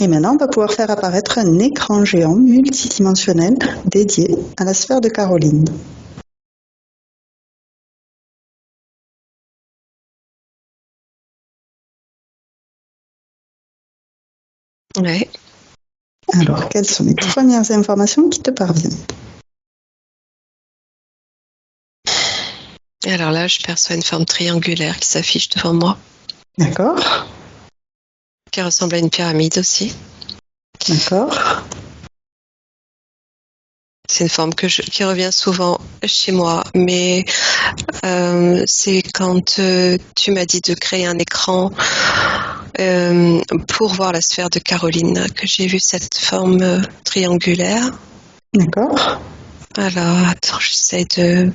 Et maintenant, on va pouvoir faire apparaître un écran géant multidimensionnel dédié à la sphère de Caroline. Ouais. Alors, quelles sont les premières informations qui te parviennent? Alors là, je perçois une forme triangulaire qui s'affiche devant moi, D'accord, qui ressemble à une pyramide aussi. d'accord, C'est une forme qui revient souvent chez moi, mais c'est quand tu m'as dit de créer un écran pour voir la sphère de Caroline que j'ai vu cette forme triangulaire. d'accord. Alors, attends, j'essaie de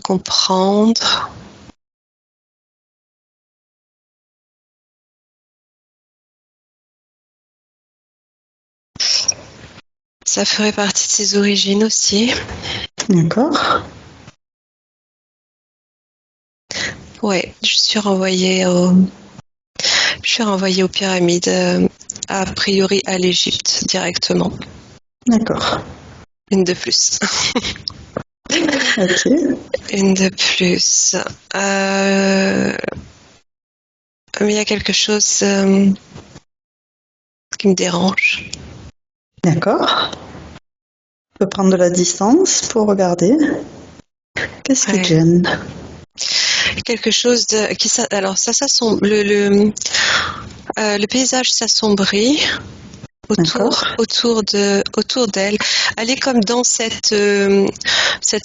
comprendre. Ça ferait partie de ses origines aussi. D'accord. Ouais, je suis renvoyée aux pyramides, a priori à l'Égypte directement. D'accord. Une de plus. Ok. Une de plus. Mais il y a quelque chose qui me dérange. D'accord. On peut prendre de la distance pour regarder. Qu'est-ce qui te Ouais. gêne? Quelque chose alors ça s'assombrit. Le paysage s'assombrit autour d'elle. Elle est comme dans cette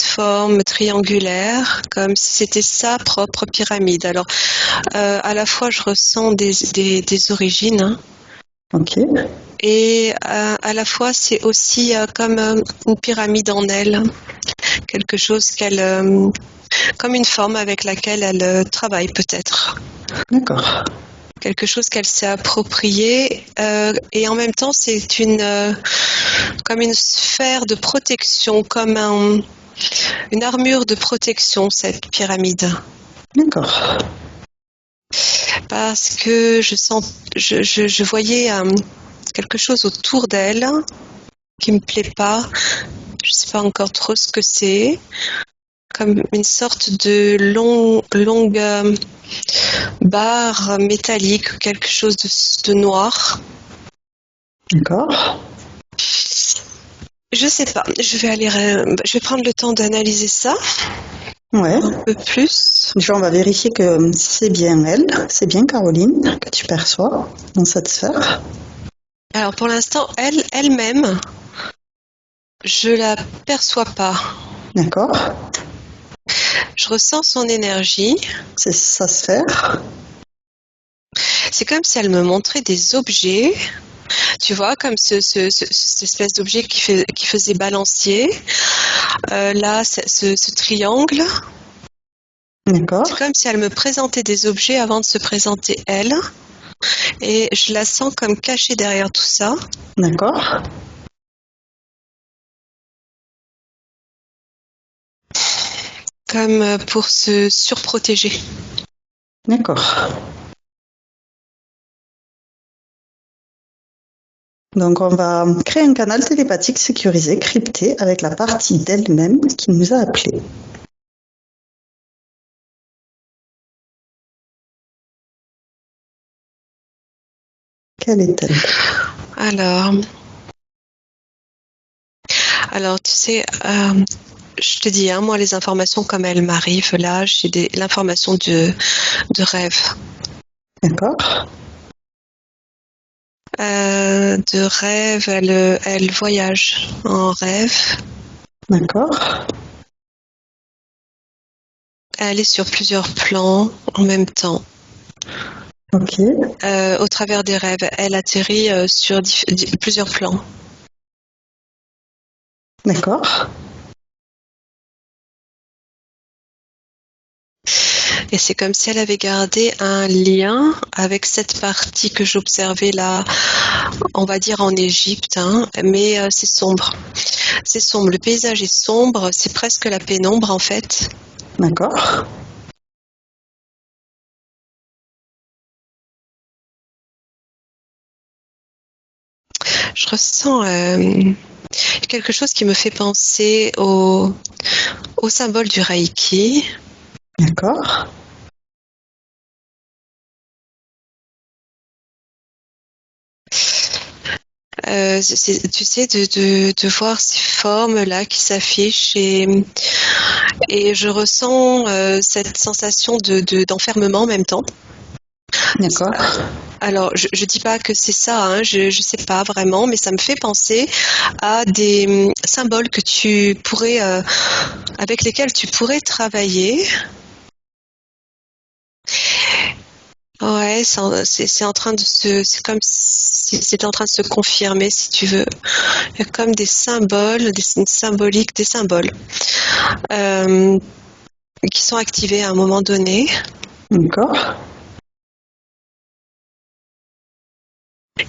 forme triangulaire, comme si c'était sa propre pyramide. Alors, à la fois, je ressens des origines, hein, Ok. et à la fois, c'est aussi comme une pyramide en elle, quelque chose comme une forme avec laquelle elle travaille peut-être. D'accord. Quelque chose qu'elle s'est approprié, et en même temps c'est comme une sphère de protection, comme une armure de protection, cette pyramide, D'accord. parce que je voyais quelque chose autour d'elle qui me plaît pas. Je sais pas encore trop ce que c'est, comme une sorte de longue barre métallique, quelque chose de noir. D'accord. Je sais pas, je vais prendre le temps d'analyser ça Ouais. un peu plus. Déjà, on va vérifier que c'est bien elle, c'est bien Caroline que tu perçois dans cette sphère. Alors pour l'instant, elle-même, je la perçois pas. D'accord. Je ressens son énergie. C'est sa sphère. C'est comme si elle me montrait des objets. Tu vois, comme cette espèce d'objet qui faisait balancier. Là, ce triangle. D'accord. C'est comme si elle me présentait des objets avant de se présenter elle. Et je la sens comme cachée derrière tout ça. D'accord. Comme pour se surprotéger. D'accord. Donc, on va créer un canal télépathique sécurisé, crypté, avec la partie d'elle-même qui nous a appelés. Quelle est-elle? Alors, tu sais, je te dis, hein, moi, les informations comme elles m'arrivent là, j'ai l'information de rêve. D'accord. De rêve, elle voyage en rêve. D'accord. Elle est sur plusieurs plans en même temps. Ok. Au travers des rêves, elle atterrit sur plusieurs plans. D'accord. Et c'est comme si elle avait gardé un lien avec cette partie que j'observais là, on va dire en Égypte, hein, mais c'est sombre. C'est sombre, le paysage est sombre, c'est presque la pénombre en fait. D'accord. Je ressens quelque chose qui me fait penser au symbole du Reiki. D'accord. Tu sais, de voir ces formes-là qui s'affichent et je ressens cette sensation d'enfermement en même temps. D'accord. Alors, je dis pas que c'est ça, hein, je sais pas vraiment, mais ça me fait penser à des symboles que tu pourrais, avec lesquels tu pourrais travailler. Ouais, c'est en train de c'est comme si c'était en train de se confirmer, si tu veux. Il y a comme des symboles, une symbolique, des symboles euh, qui sont activés à un moment donné, D'accord.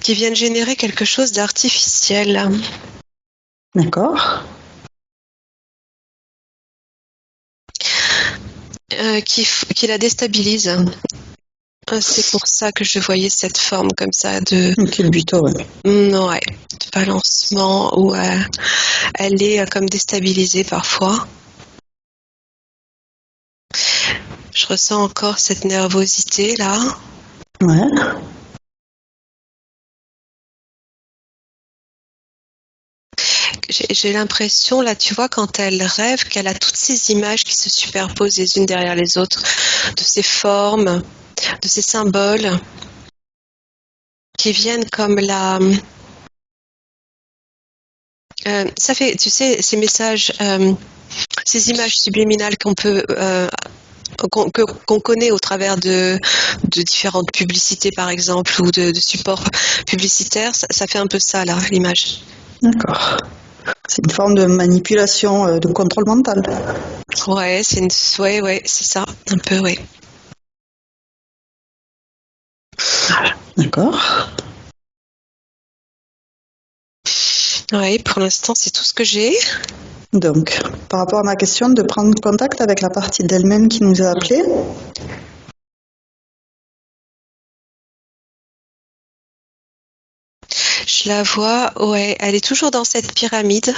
qui viennent générer quelque chose d'artificiel, D'accord. qui la déstabilise. C'est pour ça que je voyais cette forme comme ça de, Culbuto, ouais. ouais, de balancement où elle est comme déstabilisée parfois. Je ressens encore cette nervosité là. Ouais. J'ai l'impression là, tu vois, quand elle rêve, qu'elle a toutes ces images qui se superposent les unes derrière les autres, de ces formes, de ces symboles qui viennent comme ça fait, tu sais, ces messages, ces images subliminales qu'on connaît au travers de différentes publicités, par exemple, ou de supports publicitaires, ça fait un peu ça, là, l'image. D'accord. C'est une forme de manipulation, de contrôle mental. Ouais, ouais, c'est ça, un peu, ouais. D'accord. Ouais, pour l'instant, c'est tout ce que j'ai. Donc, par rapport à ma question de prendre contact avec la partie d'elle-même qui nous a appelés. Je la vois, ouais, elle est toujours dans cette pyramide.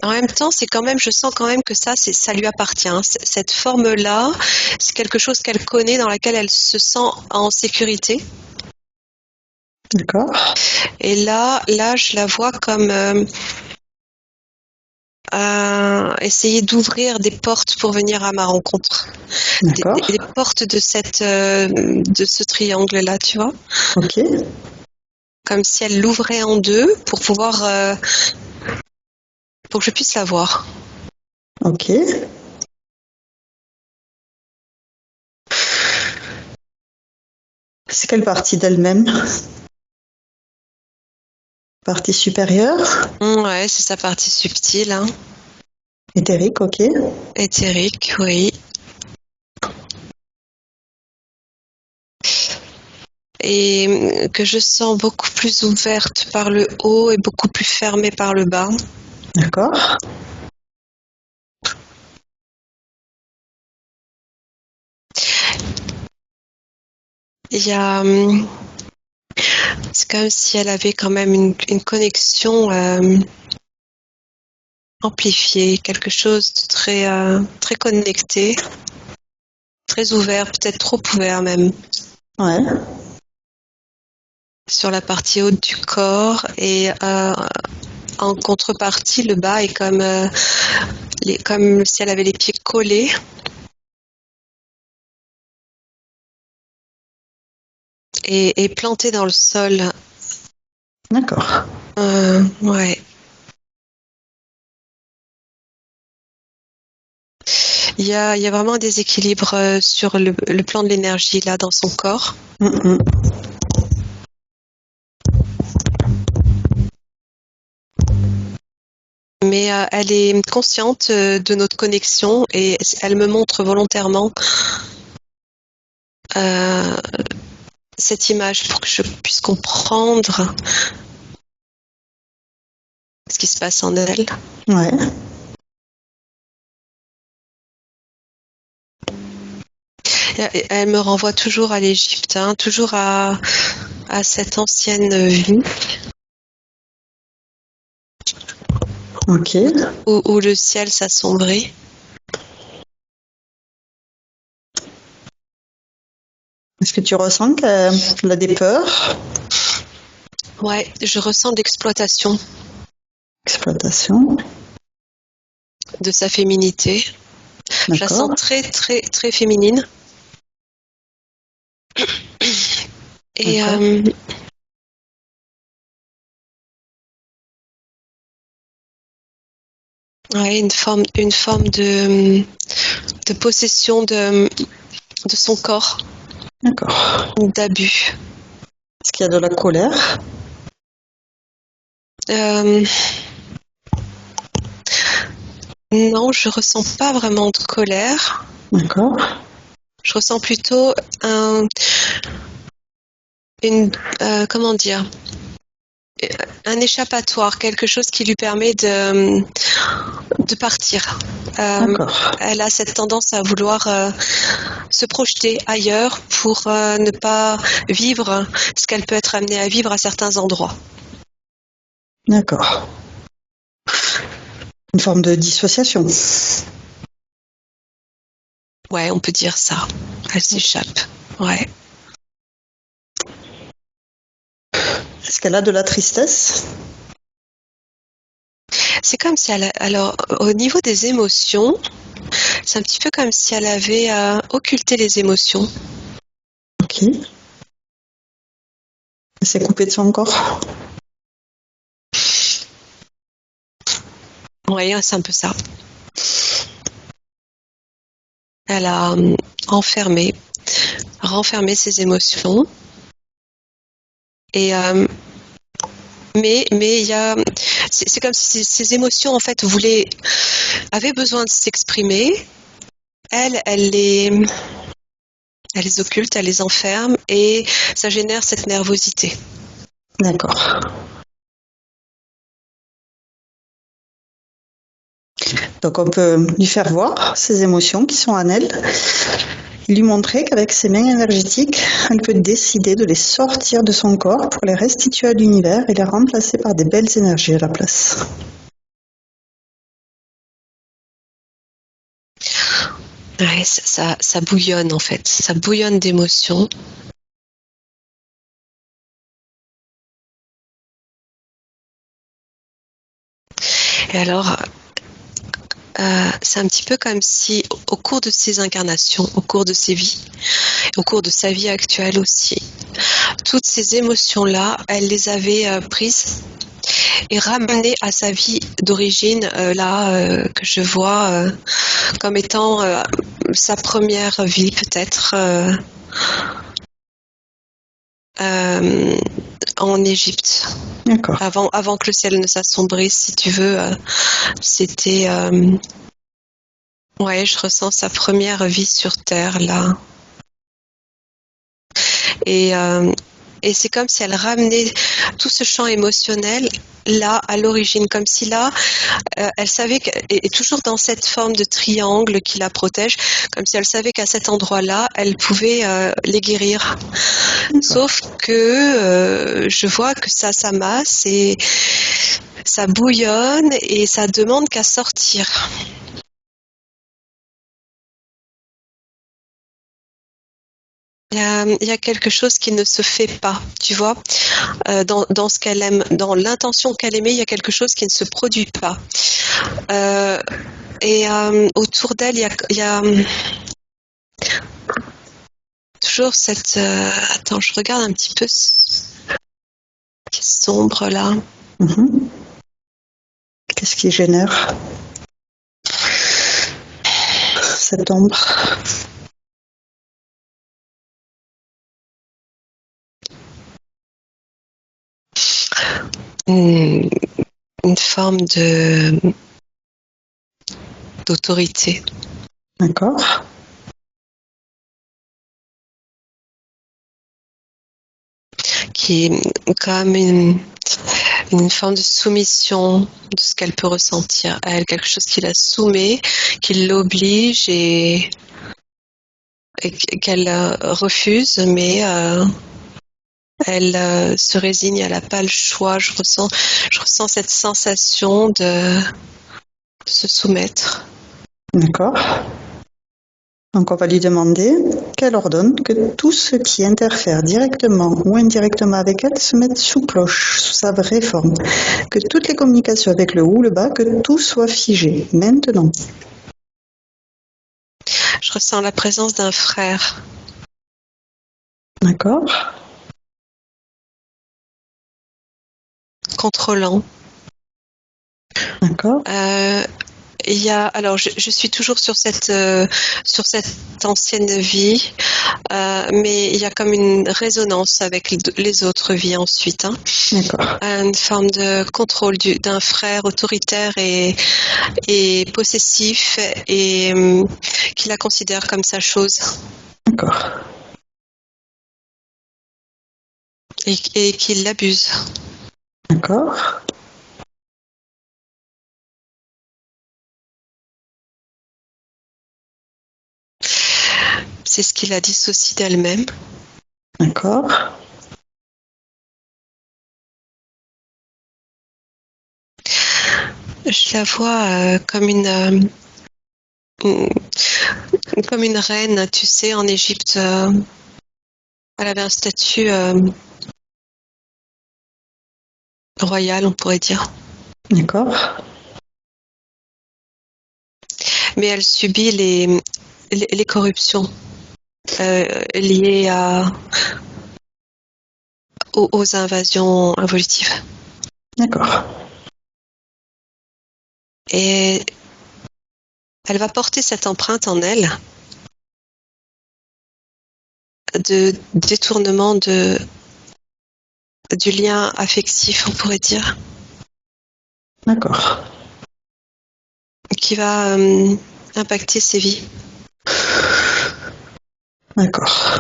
En même temps, c'est quand même, je sens quand même que ça lui appartient. Cette forme-là, c'est quelque chose qu'elle connaît, dans laquelle elle se sent en sécurité. D'accord. Et là, je la vois comme essayer d'ouvrir des portes pour venir à ma rencontre. D'accord. Des portes de de ce triangle-là, tu vois. Ok. Comme si elle l'ouvrait en deux pour pouvoir, pour que je puisse la voir. Ok. C'est quelle partie d'elle-même? Partie supérieure? Ouais, c'est sa partie subtile, hein. Éthérique, ok. Éthérique, oui. Et que je sens beaucoup plus ouverte par le haut et beaucoup plus fermée par le bas. D'accord. Il y a, c'est comme si elle avait quand même une connexion amplifiée, quelque chose de très connecté, très ouvert, peut-être trop ouvert même, Ouais. sur la partie haute du corps et en contrepartie, le bas est comme, comme si elle avait les pieds collés et plantés dans le sol. D'accord. Ouais. Il y a vraiment un déséquilibre sur le plan de l'énergie là dans son corps. Mm, mm. Mais elle est consciente de notre connexion et elle me montre volontairement euh, cette image pour que je puisse comprendre ce qui se passe en elle. Ouais. Elle me renvoie toujours à l'Égypte, hein, toujours à à cette ancienne vie Ok. où le ciel s'assombrit. Est-ce que tu ressens qu'elle a des peurs? Ouais, je ressens d'exploitation Exploitation. de sa féminité. Je la sens D'accord. très, très, très féminine. Et D'accord. ouais, une forme de possession de son corps, D'accord. d'abus. Est-ce qu'il y a de la colère? Euh, non, je ressens pas vraiment de colère. D'accord. Je ressens plutôt une, comment dire, un échappatoire, quelque chose qui lui permet de partir. D'accord. Elle a cette tendance à vouloir se projeter ailleurs pour ne pas vivre ce qu'elle peut être amenée à vivre à certains endroits. D'accord. Une forme de dissociation. Ouais, on peut dire ça. Elle s'échappe. Ouais. Est-ce qu'elle a de la tristesse? C'est comme si alors, au niveau des émotions, c'est un petit peu comme si elle avait occulté les émotions. Ok. Elle s'est coupée de son corps? Ouais, c'est un peu ça. Elle a renfermé ses émotions. Et mais il y a, c'est comme si ces émotions en fait avaient besoin de s'exprimer. Elle les occulte, elle les enferme et ça génère cette nervosité. D'accord. Donc on peut lui faire voir ses émotions qui sont en elle, et lui montrer qu'avec ses mains énergétiques, elle peut décider de les sortir de son corps pour les restituer à l'univers et les remplacer par des belles énergies à la place. Ouais, ça bouillonne en fait, ça bouillonne d'émotions. Et alors, c'est un petit peu comme si au cours de ses incarnations, au cours de ses vies, au cours de sa vie actuelle aussi, toutes ces émotions-là, elle les avait prises et ramenées à sa vie d'origine, que je vois comme étant sa première vie peut-être euh, en Égypte. D'accord. Avant que le ciel ne s'assombrisse, si tu veux, c'était... ouais, je ressens sa première vie sur Terre, là. Et, euh, et c'est comme si elle ramenait tout ce champ émotionnel là, à l'origine, comme si là, elle savait et toujours dans cette forme de triangle qui la protège, comme si elle savait qu'à cet endroit-là, elle pouvait les guérir. Sauf que je vois que ça s'amasse et ça bouillonne et ça demande qu'à sortir. Il y a quelque chose qui ne se fait pas, tu vois, dans ce qu'elle aime, dans l'intention qu'elle aimait, il y a quelque chose qui ne se produit pas. Et autour d'elle, il y a toujours cette... attends, je regarde un petit peu ce qui est sombre là. Mhm. Qu'est-ce qui génère cette ombre? Une forme d'autorité. D'accord. Qui est comme une forme de soumission de ce qu'elle peut ressentir à elle, quelque chose qui la soumet, qui l'oblige et qu'elle refuse, mais elle se résigne, elle n'a pas le choix. Je ressens cette sensation de se soumettre. D'accord. Donc on va lui demander qu'elle ordonne que tout ce qui interfère directement ou indirectement avec elle se mette sous cloche, sous sa vraie forme. Que toutes les communications avec le haut ou le bas, que tout soit figé, maintenant. Je ressens la présence d'un frère. D'accord. Contrôlant. D'accord. Il y a, alors je suis toujours sur cette ancienne vie, mais il y a comme une résonance avec les autres vies ensuite. Hein. D'accord. Une forme de contrôle d'un frère autoritaire et possessif et qui la considère comme sa chose D'accord. et qui l'abuse. D'accord. C'est ce qui la dissocie d'elle-même. D'accord. Je la vois comme une reine, tu sais, en Égypte. Elle avait un statut royal, on pourrait dire. D'accord. Mais elle subit les corruptions liées aux invasions involutives. D'accord. Et elle va porter cette empreinte en elle de détournement du lien affectif, on pourrait dire, D'accord. qui va impacter ses vies. D'accord.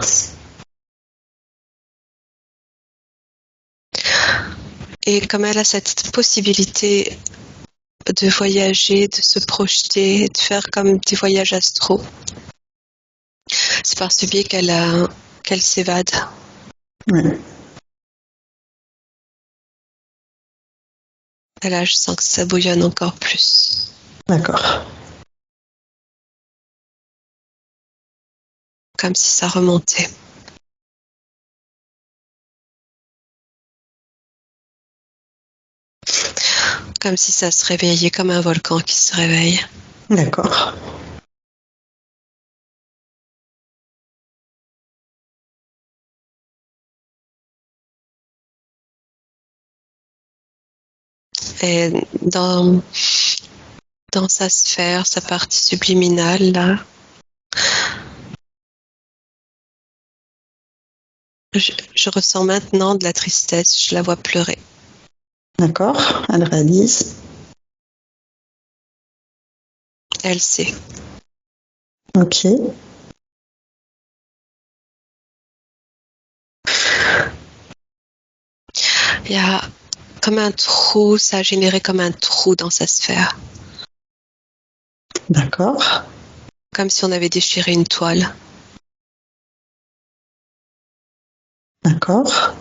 Et comme elle a cette possibilité de voyager, de se projeter, de faire comme des voyages astraux, c'est par ce biais qu'elle s'évade. Oui. Et là, je sens que ça bouillonne encore plus. D'accord. Comme si ça remontait. Comme si ça se réveillait, comme un volcan qui se réveille. D'accord. Et dans sa sphère, sa partie subliminale, là, je ressens maintenant de la tristesse, je la vois pleurer. D'accord. Elle réalise. Elle sait. Ok. Il y a comme un trou, ça a généré comme un trou dans sa sphère. D'accord. Comme si on avait déchiré une toile. D'accord.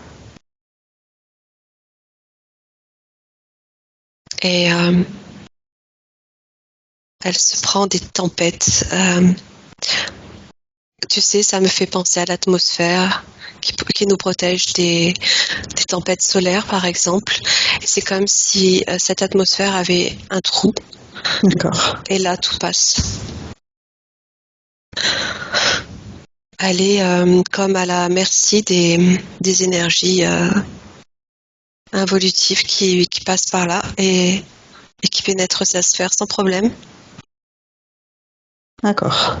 Et elle se prend des tempêtes. Tu sais, ça me fait penser à l'atmosphère qui nous protège des tempêtes solaires, par exemple. Et c'est comme si cette atmosphère avait un trou. D'accord. Et là, tout passe. Elle est comme à la merci des énergies involutives qui passent par là et qui pénètrent sa sphère sans problème. D'accord.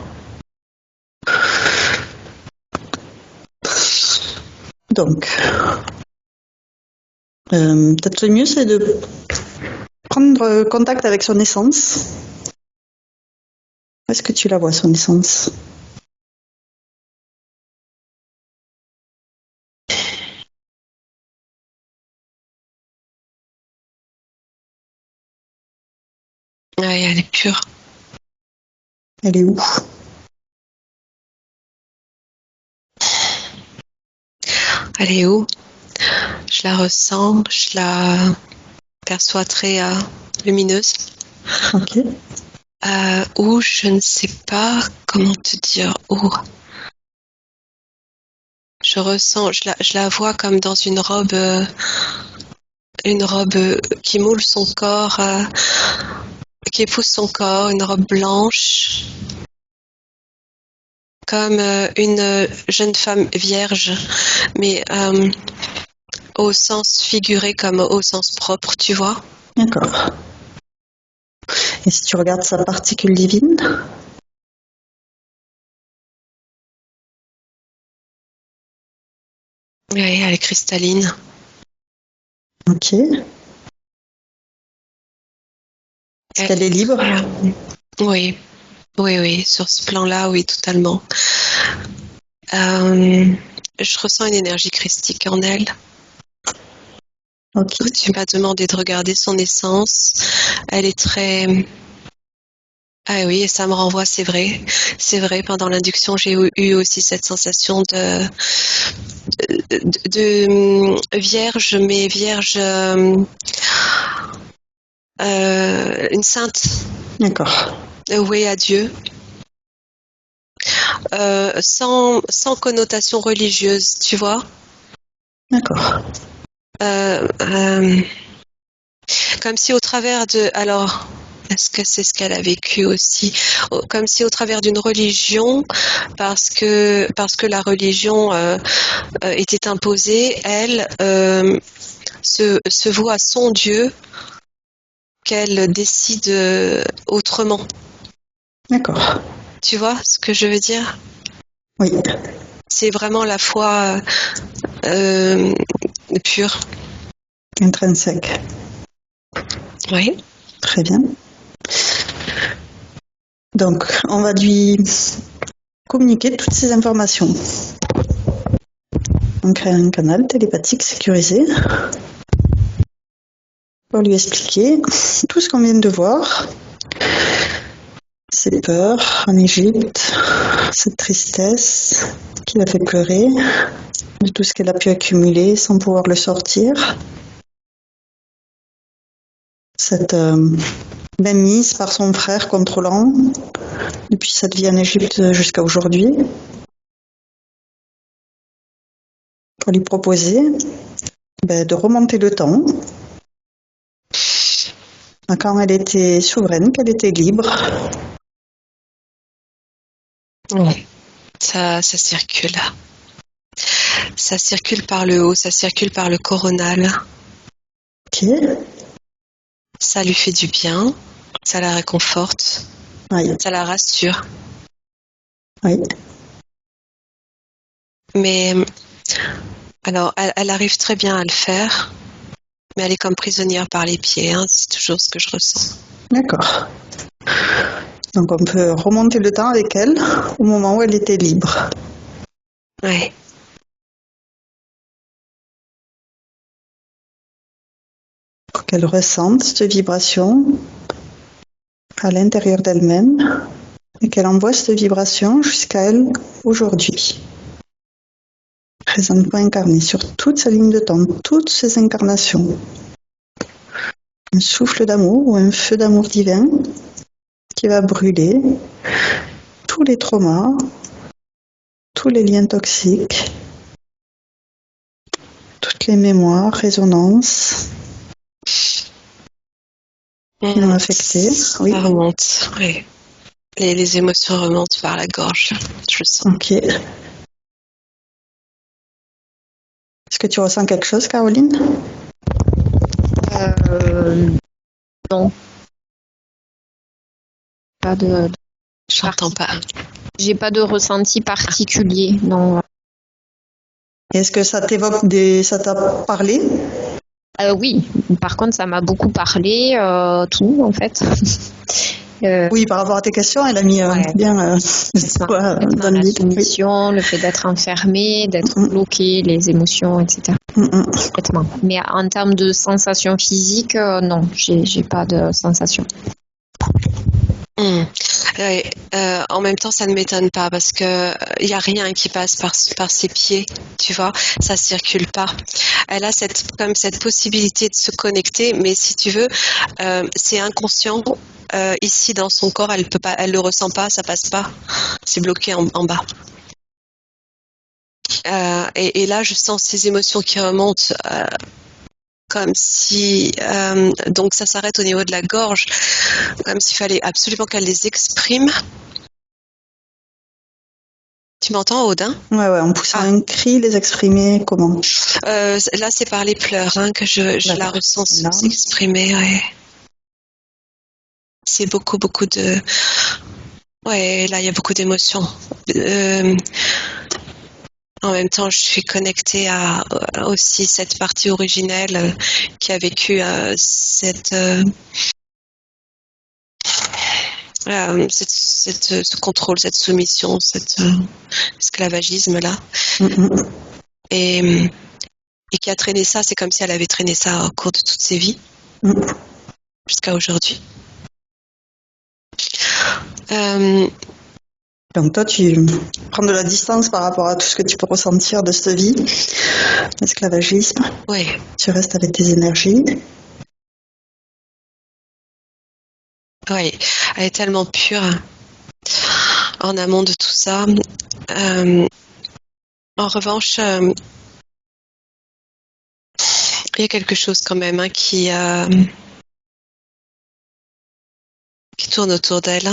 Donc, peut-être le mieux, c'est de prendre contact avec son essence. Où est-ce que tu la vois, son essence? Ouais, elle est pure. Elle est où? Elle est où? Je la ressens, je la perçois très lumineuse. Ok. Ou je ne sais pas comment te dire où. Je ressens, je la vois comme dans une robe qui moule son corps, qui épouse son corps, une robe blanche, comme une jeune femme vierge, mais au sens figuré comme au sens propre, tu vois. D'accord. Et si tu regardes sa particule divine? Oui, elle est cristalline. Ok. Est-ce qu'elle est libre? Voilà. Oui, oui, sur ce plan-là, oui, totalement. Je ressens une énergie christique en elle. Ok. Tu m'as demandé de regarder son essence. Elle est très... Ah oui, et ça me renvoie, c'est vrai. C'est vrai, pendant l'induction, j'ai eu aussi cette sensation de vierge, mais vierge... une sainte. D'accord. Oui, à Dieu. Sans connotation religieuse, tu vois. D'accord. Comme si au travers de... Alors, est-ce que c'est ce qu'elle a vécu aussi? Comme si au travers d'une religion, parce que la religion était imposée, elle se voue à son Dieu qu'elle décide autrement. D'accord. Tu vois ce que je veux dire? Oui. C'est vraiment la foi pure. Intrinsèque. Oui. Très bien. Donc, on va lui communiquer toutes ces informations. On crée un canal télépathique sécurisé pour lui expliquer tout ce qu'on vient de voir, ses peurs en Égypte, cette tristesse qui l'a fait pleurer, de tout ce qu'elle a pu accumuler sans pouvoir le sortir, cette mainmise par son frère contrôlant depuis cette vie en Égypte jusqu'à aujourd'hui, pour lui proposer de remonter le temps à quand elle était souveraine, qu'elle était libre. Oui. Ça circule. Ça circule par le haut, ça circule par le coronal. Ok. Ça lui fait du bien, ça la réconforte, Oui. ça la rassure. Oui. Mais alors, elle arrive très bien à le faire, mais elle est comme prisonnière par les pieds, hein, c'est toujours ce que je ressens. D'accord. Donc on peut remonter le temps avec elle au moment où elle était libre. Ouais. Pour qu'elle ressente cette vibration à l'intérieur d'elle-même et qu'elle envoie cette vibration jusqu'à elle aujourd'hui. Présentement incarnée sur toute sa ligne de temps, toutes ses incarnations. Un souffle d'amour ou un feu d'amour divin qui va brûler tous les traumas, tous les liens toxiques, toutes les mémoires, résonances qui l'ont affecté. Oui. Ça remonte, oui. Les émotions remontent par la gorge, je sens. Ok. Est-ce que tu ressens quelque chose, Caroline? Non. Pas de J'entends pas. J'ai pas de ressenti particulier. Non. Est-ce que ça t'évoque ça t'a parlé? Oui, par contre, ça m'a beaucoup parlé, tout en fait. Oui, par rapport à tes questions, elle a mis bien le doigt dans le la vide. soumission, le fait d'être enfermé, d'être bloqué, les émotions, etc. Complètement. Mais en termes de sensations physiques, non, j'ai pas de sensation. Ouais, en même temps, ça ne m'étonne pas parce que il y a rien qui passe par ses pieds, tu vois, ça circule pas. Elle a comme cette possibilité de se connecter, mais si tu veux, c'est inconscient. Ici dans son corps, elle peut pas, elle le ressent pas, ça passe pas, c'est bloqué en bas. Et là, je sens ces émotions qui remontent. Comme si donc ça s'arrête au niveau de la gorge, comme s'il fallait absolument qu'elle les exprime. Tu m'entends, Audin? Ouais, en poussant un cri, les exprimer comment? Là, c'est par les pleurs que je la ressens s'exprimer. Ouais. C'est beaucoup de. Ouais, là, il y a beaucoup d'émotions. En même temps, je suis connectée à aussi cette partie originelle qui a vécu ce contrôle, cette soumission, cet esclavagisme-là. Et qui a traîné ça, c'est comme si elle avait traîné ça au cours de toutes ses vies, jusqu'à aujourd'hui. Donc toi, tu prends de la distance par rapport à tout ce que tu peux ressentir de cette vie, l'esclavagisme. Oui. Tu restes avec tes énergies. Oui, elle est tellement pure en amont de tout ça. En revanche, il y a quelque chose quand même qui tourne autour d'elle.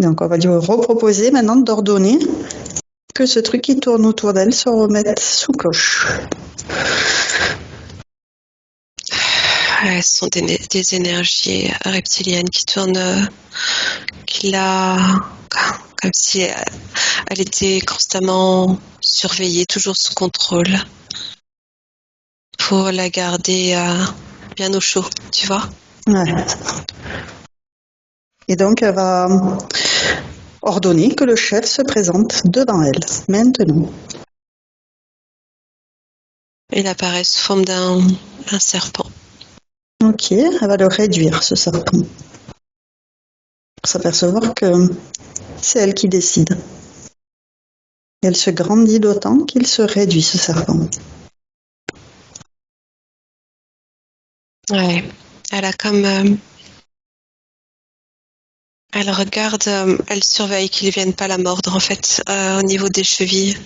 Donc on va lui reproposer maintenant d'ordonner que ce truc qui tourne autour d'elle se remette sous cloche. Ce sont des énergies reptiliennes qui tournent, comme si elle était constamment surveillée, toujours sous contrôle, pour la garder bien au chaud, tu vois. Ouais. Et donc elle va ordonner que le chef se présente devant elle, maintenant. Il apparaît sous forme d'un serpent. Ok, elle va le réduire, ce serpent. Pour s'apercevoir que c'est elle qui décide. Elle se grandit d'autant qu'il se réduit, ce serpent. Ouais, elle a comme... elle regarde, elle surveille qu'il ne vienne pas la mordre, en fait, au niveau des chevilles.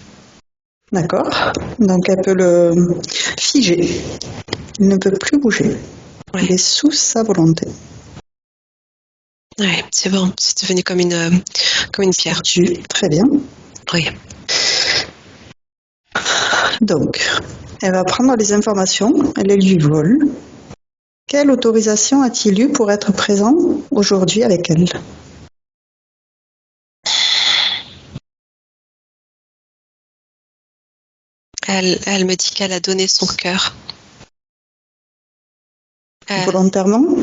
D'accord. Donc elle peut le figer. Il ne peut plus bouger. Ouais. Il est sous sa volonté. Ouais, c'est bon. C'est devenu comme une pierre. Très bien. Oui. Donc, elle va prendre les informations, elle les lui vole. Quelle autorisation a-t-il eu pour être présent aujourd'hui avec elle? Elle me dit qu'elle a donné son cœur. Volontairement?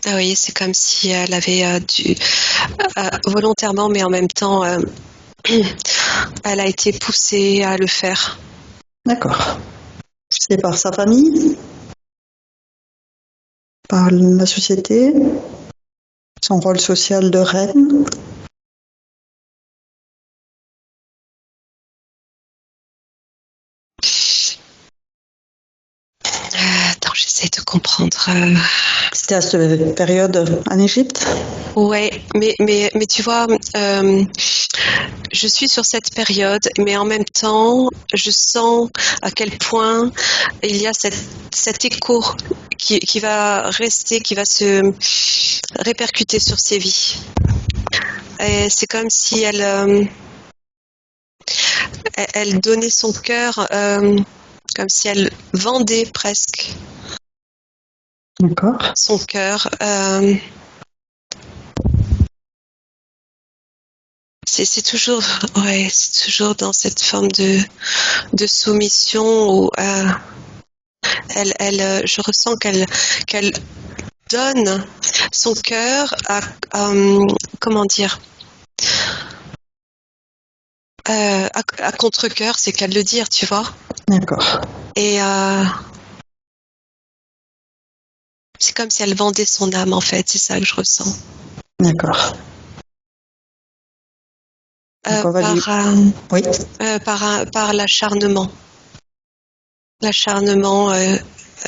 Ah oui, c'est comme si elle avait volontairement, mais en même temps, elle a été poussée à le faire. D'accord. C'est par sa famille? Par la société? Son rôle social de reine? Attends, j'essaie de comprendre. C'était à cette période en Égypte? Ouais, mais tu vois, je suis sur cette période, mais en même temps, je sens à quel point il y a cet écho qui va rester, qui va se répercuter sur ses vies. Et c'est comme si elle donnait son cœur, comme si elle vendait presque. D'accord. Son cœur. C'est toujours, c'est toujours dans cette forme de soumission où je ressens qu'elle donne son cœur à comment dire, à contre-cœur, c'est qu'à le dire, tu vois. D'accord. Et C'est comme si elle vendait son âme, en fait. C'est ça que je ressens. D'accord. Donc on va lui... Oui. Par l'acharnement. L'acharnement,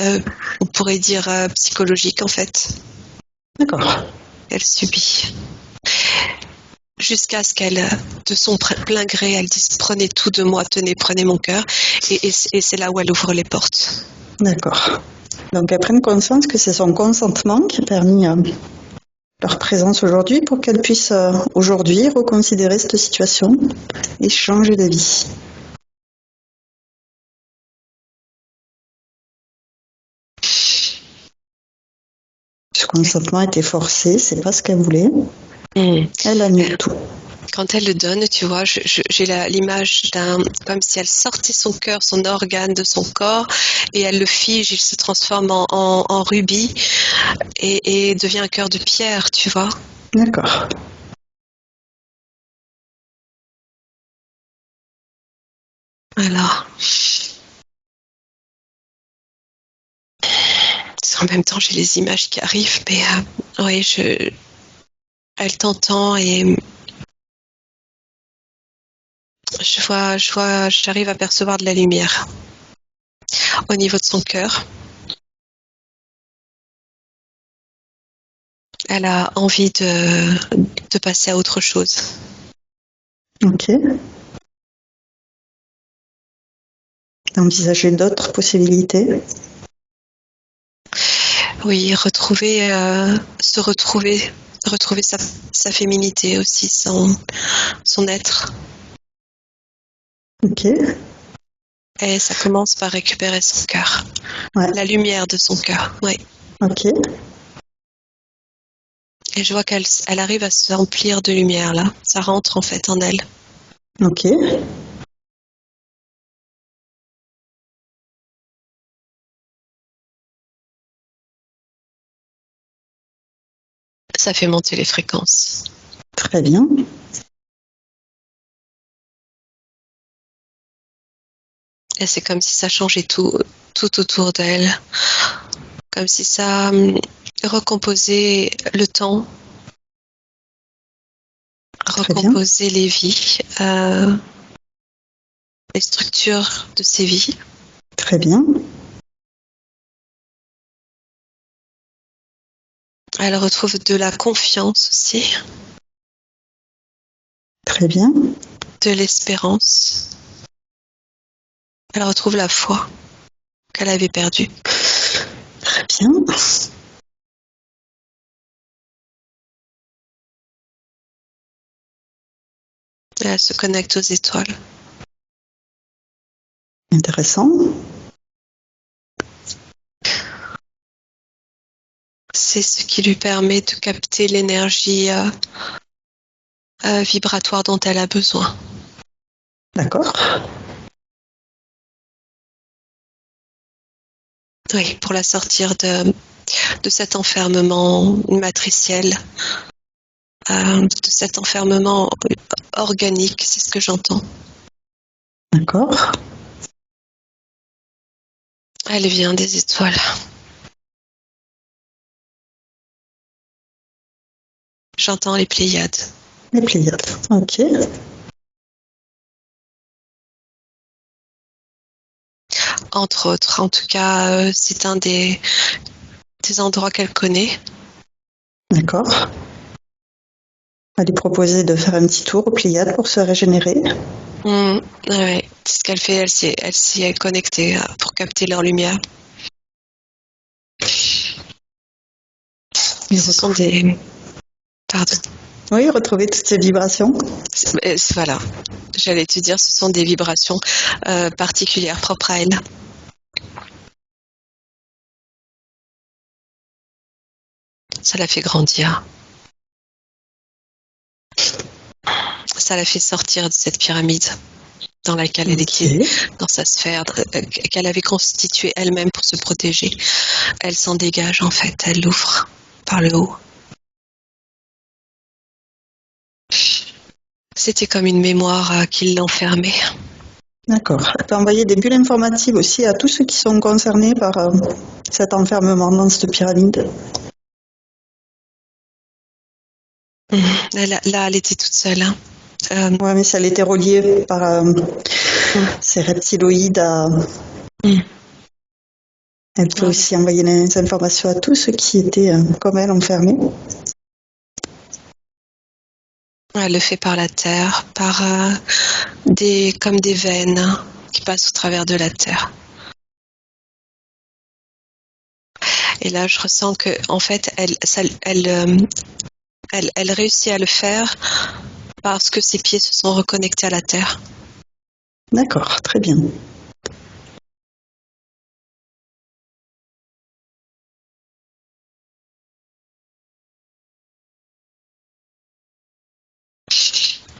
on pourrait dire psychologique, en fait. D'accord. Elle subit. Jusqu'à ce qu'elle, de son plein gré, elle dise « Prenez tout de moi, tenez, prenez mon cœur ». Et c'est là où elle ouvre les portes. D'accord. Donc elles prennent conscience que c'est son consentement qui a permis leur présence aujourd'hui pour qu'elles puissent aujourd'hui reconsidérer cette situation et changer d'avis. Ce consentement était forcé, c'est pas ce qu'elle voulait. Elle annule tout. Quand elle le donne, tu vois, j'ai l'image comme si elle sortait son cœur, son organe de son corps, et elle le fige, il se transforme en rubis et devient un cœur de pierre, tu vois. D'accord. Alors. En même temps, j'ai les images qui arrivent, mais oui, elle t'entend et j'arrive à percevoir de la lumière au niveau de son cœur. Elle a envie de passer à autre chose. Ok. D'envisager d'autres possibilités. Oui, se retrouver sa féminité aussi, son être. Ok. Et ça commence par récupérer son cœur. Ouais. La lumière de son cœur, oui. Ok. Et je vois qu'elle arrive à se remplir de lumière, là. Ça rentre en fait en elle. Ok. Ça fait monter les fréquences. Très bien. Et c'est comme si ça changeait tout autour d'elle. Comme si ça recomposait le temps, recomposait les vies, les structures de ces vies. Très bien. Elle retrouve de la confiance aussi. Très bien. De l'espérance. Elle retrouve la foi qu'elle avait perdue. Très bien. Et elle se connecte aux étoiles. Intéressant. C'est ce qui lui permet de capter l'énergie vibratoire dont elle a besoin. D'accord. Oui, pour la sortir de cet enfermement matriciel, de cet enfermement organique, c'est ce que j'entends. D'accord. Elle vient des étoiles. J'entends les Pléiades. Les Pléiades. Ok. Entre autres, en tout cas, c'est un des endroits qu'elle connaît. D'accord. Elle lui proposer de faire un petit tour aux Pléiades pour se régénérer. Ouais, c'est ce qu'elle fait. Elle s'y est connectée pour capter leur lumière. Ce sont des... Pardon. Oui, retrouver toutes ces vibrations. Voilà. J'allais te dire, ce sont des vibrations particulières, propres à elle. Ça la fait grandir. Ça la fait sortir de cette pyramide dans laquelle elle était, dans sa sphère, qu'elle avait constituée elle-même pour se protéger. Elle s'en dégage en fait, elle l'ouvre par le haut. C'était comme une mémoire qui l'enfermait. D'accord. Elle peut envoyer des bulles informatives aussi à tous ceux qui sont concernés par cet enfermement dans cette pyramide. Là, elle était toute seule. Hein. Ouais, mais ça elle était reliée par ces reptiloïdes à... Elle peut aussi envoyer les informations à tous ceux qui étaient, comme elle, enfermés. Elle le fait par la terre, par comme des veines qui passent au travers de la terre. Et là, je ressens que, en fait, elle réussit à le faire parce que ses pieds se sont reconnectés à la terre. D'accord, très bien.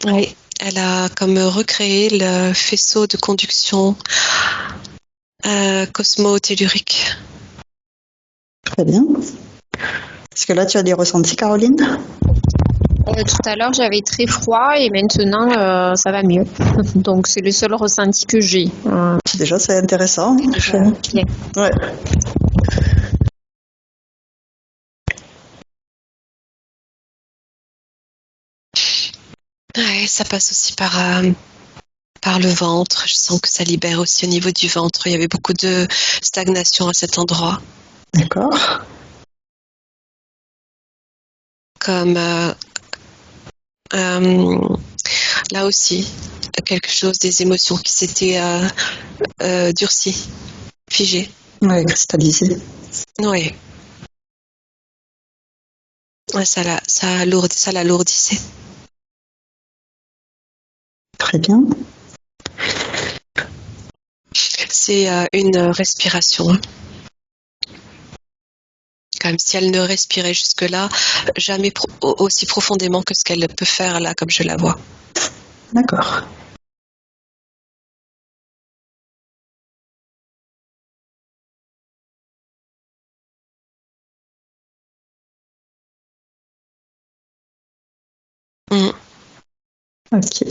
Oui, elle a comme recréé le faisceau de conduction cosmo-tellurique. Très bien. Est-ce que là, tu as des ressentis, Caroline? Tout à l'heure, j'avais très froid et maintenant, ça va mieux. Donc, c'est le seul ressenti que j'ai. Déjà, c'est intéressant. Bien. Ouais. Ouais, ça passe aussi par le ventre. Je sens que ça libère aussi au niveau du ventre. Il y avait beaucoup de stagnation à cet endroit. D'accord. Comme là aussi, quelque chose, des émotions qui s'étaient durcies, figées. Ouais, cristallisé. Oui. Ouais, ça l'alourdissait. Très bien. C'est une respiration. Hein. Comme si elle ne respirait jusque-là jamais aussi profondément que ce qu'elle peut faire là, comme je la vois. D'accord. Ok.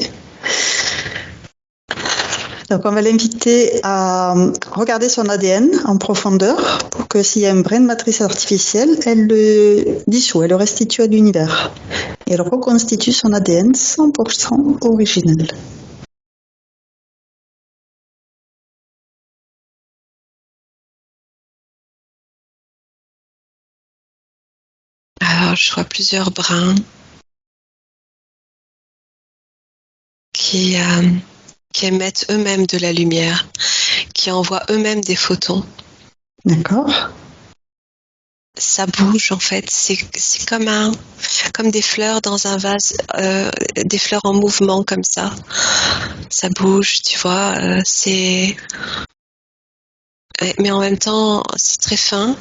Donc, on va l'inviter à regarder son ADN en profondeur pour que s'il y a un brin de matrice artificielle, elle le dissout, elle le restitue à l'univers. Et elle reconstitue son ADN 100% originel. Alors, je vois plusieurs brins qui émettent eux-mêmes de la lumière, qui envoient eux-mêmes des photons. D'accord. Ça bouge en fait, c'est comme des fleurs dans un vase, des fleurs en mouvement comme ça. Ça bouge, tu vois. Mais en même temps, c'est très fin,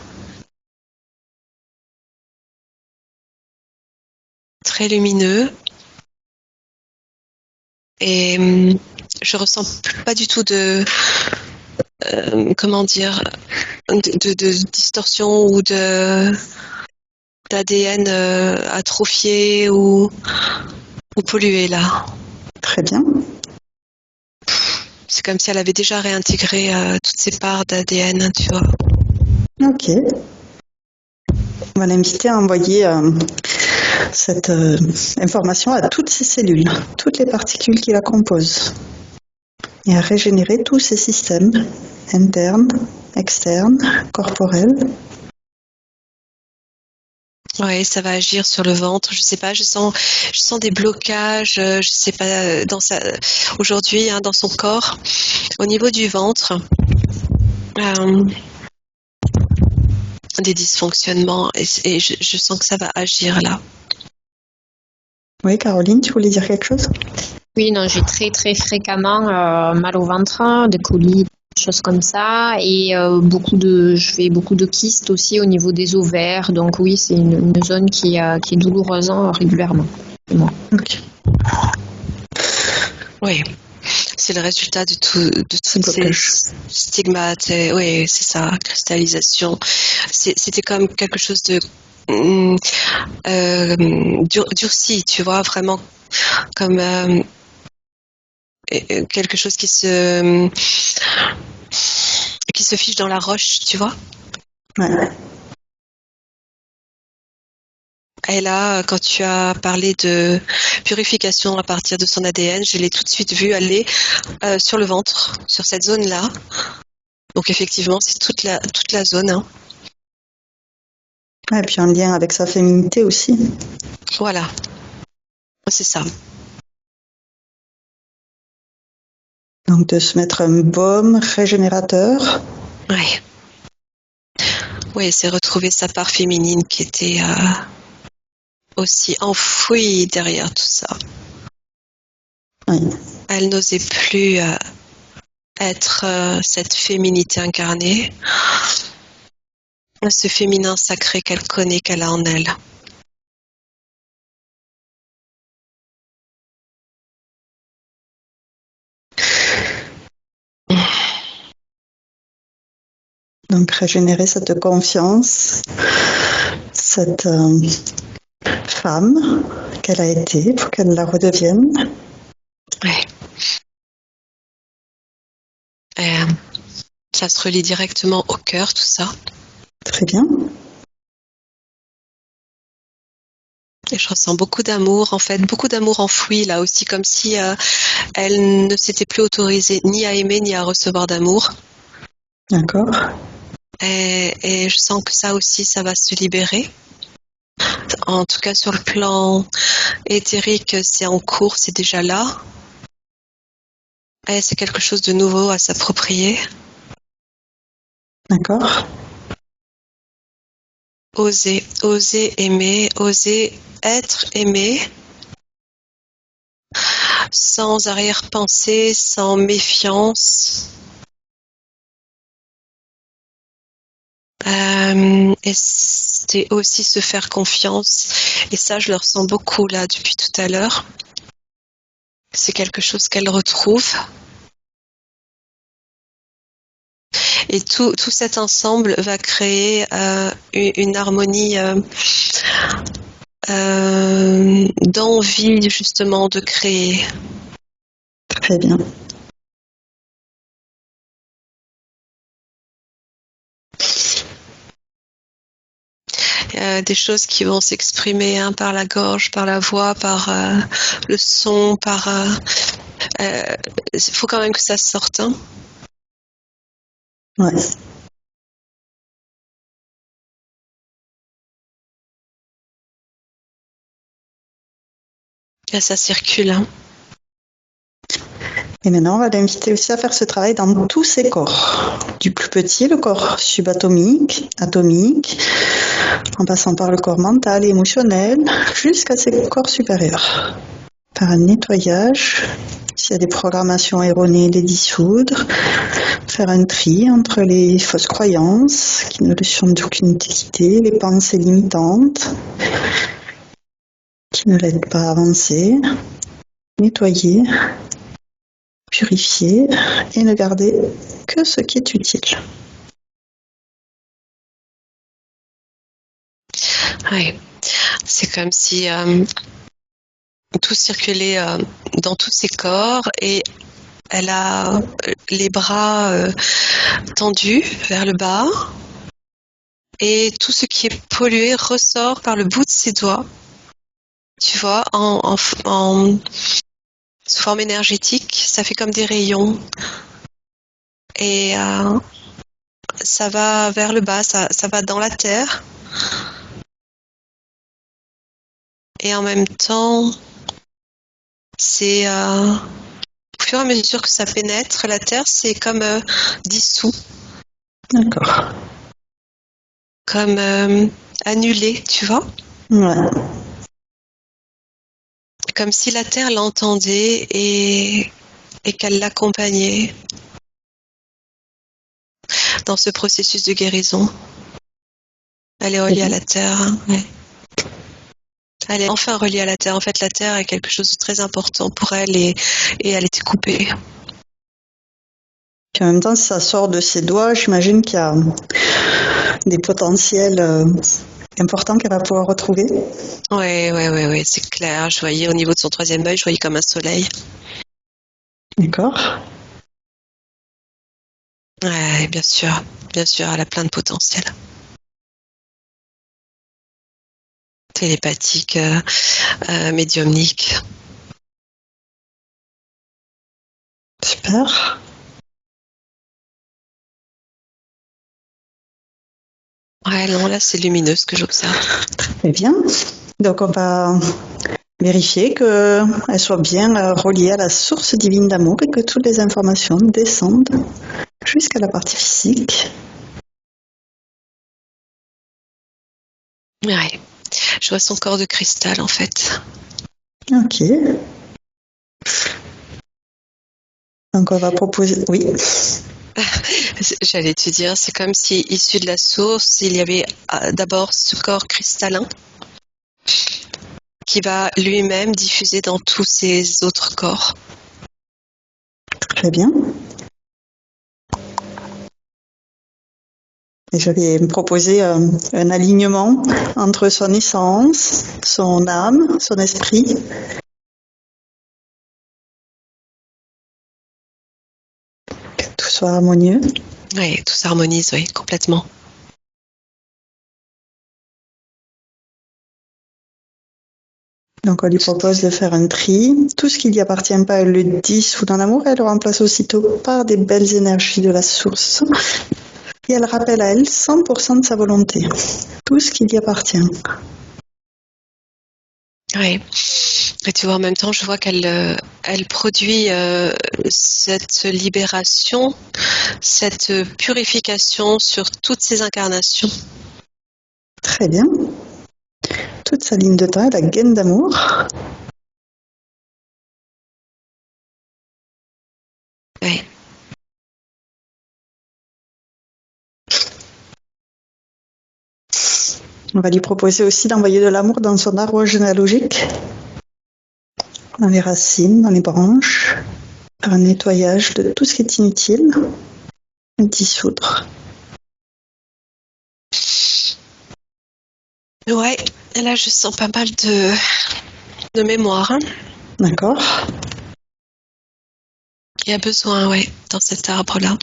très lumineux, et je ressens pas du tout de comment dire de distorsion ou d'ADN atrophié ou pollué là. Très bien. C'est comme si elle avait déjà réintégré toutes ces parts d'ADN, tu vois. Ok. On va l'inviter à envoyer cette information à toutes ces cellules, toutes les particules qui la composent, et à régénérer tous ces systèmes internes, externes, corporels. Oui, ça va agir sur le ventre. Je sais pas, je sens des blocages. Je sais pas aujourd'hui dans son corps, au niveau du ventre, des dysfonctionnements et je sens que ça va agir là. Oui, Caroline, tu voulais dire quelque chose? Oui, non, j'ai très très fréquemment mal au ventre, des coliques, des choses comme ça, et je fais beaucoup de kystes aussi au niveau des ovaires. Donc oui, c'est une zone qui est douloureuse régulièrement. Moi. Ok. Oui, c'est le résultat de toutes ces stigmates. Oui, c'est ça, cristallisation. C'était comme quelque chose de durci, tu vois, vraiment comme quelque chose qui se fiche dans la roche, tu vois. Ouais. Et là, quand tu as parlé de purification à partir de son ADN, je l'ai tout de suite vu aller sur le ventre, sur cette zone-là. Donc effectivement, c'est toute la zone. Hein. Et puis en lien avec sa féminité aussi. Voilà, c'est ça. Donc de se mettre un baume régénérateur. Ouais. Oui, c'est retrouver sa part féminine qui était aussi enfouie derrière tout ça. Oui. Elle n'osait plus être cette féminité incarnée, ce féminin sacré qu'elle connaît, qu'elle a en elle. Donc régénérer cette confiance, cette femme qu'elle a été pour qu'elle la redevienne. Ouais. Et, ça se relie directement au cœur, tout ça. Très bien. Et je ressens beaucoup d'amour, en fait, beaucoup d'amour enfoui là aussi, comme si elle ne s'était plus autorisée ni à aimer ni à recevoir d'amour. D'accord. Et je sens que ça aussi, ça va se libérer. En tout cas, sur le plan éthérique, c'est en cours, c'est déjà là. Et c'est quelque chose de nouveau à s'approprier. D'accord. Oser aimer, oser être aimé, sans arrière-pensée, sans méfiance. Et c'est aussi se faire confiance. Et ça, je le ressens beaucoup là depuis tout à l'heure. C'est quelque chose qu'elle retrouve. Et tout cet ensemble va créer une harmonie d'envie justement de créer. Très bien. Des choses qui vont s'exprimer par la gorge, par la voix, par le son, par... Il faut quand même que ça sorte. Hein. Ouais. Et ça circule. Hein. Et maintenant, on va l'inviter aussi à faire ce travail dans tous ses corps. Du plus petit, le corps subatomique, atomique, en passant par le corps mental et émotionnel, jusqu'à ses corps supérieurs. Par un nettoyage, s'il y a des programmations erronées, les dissoudre, faire un tri entre les fausses croyances qui ne sont d'aucune utilité, les pensées limitantes qui ne l'aident pas à avancer, nettoyer, purifier et ne garder que ce qui est utile. Ouais. C'est comme si tout circulait dans tous ses corps et elle a les bras tendus vers le bas et tout ce qui est pollué ressort par le bout de ses doigts, tu vois, sous forme énergétique, ça fait comme des rayons et ça va vers le bas, ça va dans la terre et en même temps, c'est au fur et à mesure que ça pénètre la terre, c'est comme dissous. D'accord. Comme annulé, tu vois, Ouais. comme si la terre l'entendait et qu'elle l'accompagnait dans ce processus de guérison. Elle est reliée à la terre. Hein, ouais. Elle est enfin reliée à la terre. En fait, la terre est quelque chose de très important pour elle et elle était coupée. Puis en même temps, si ça sort de ses doigts, j'imagine qu'il y a des potentiels importants qu'elle va pouvoir retrouver. Ouais, c'est clair. Je voyais au niveau de son troisième œil, je voyais comme un soleil. D'accord. Ouais, bien sûr, elle a plein de potentiel. Télépathique, médiumnique. Super. Ouais, non, là, c'est lumineux ce que j'observe. Très bien. Donc, on va vérifier qu'elle soit bien reliée à la source divine d'amour et que toutes les informations descendent jusqu'à la partie physique. Ouais. Je vois son corps de cristal, en fait. Ok. Donc, on va proposer. Oui. J'allais te dire, c'est comme si, issu de la source, il y avait d'abord ce corps cristallin qui va lui-même diffuser dans tous ces autres corps. Très bien. Et je vais me proposer un alignement entre son essence, son âme, son esprit. Que tout soit harmonieux. Oui, tout s'harmonise, oui, complètement. Donc on lui propose de faire un tri. Tout ce qui n'y appartient pas, elle le dissout dans l'amour. Elle le remplace aussitôt par des belles énergies de la source. Et elle rappelle à elle 100% de sa volonté. Tout ce qui lui appartient. Oui. Et tu vois, en même temps, je vois qu'elle produit cette libération, cette purification sur toutes ses incarnations. Très bien. Toute sa ligne de temps, elle a gaine d'amour. Oui. On va lui proposer aussi d'envoyer de l'amour dans son arbre généalogique, dans les racines, dans les branches, faire un nettoyage de tout ce qui est inutile, dissoudre. Ouais, et là, je sens pas mal de mémoire. Hein. D'accord. Il y a besoin, ouais, dans cet arbre-là.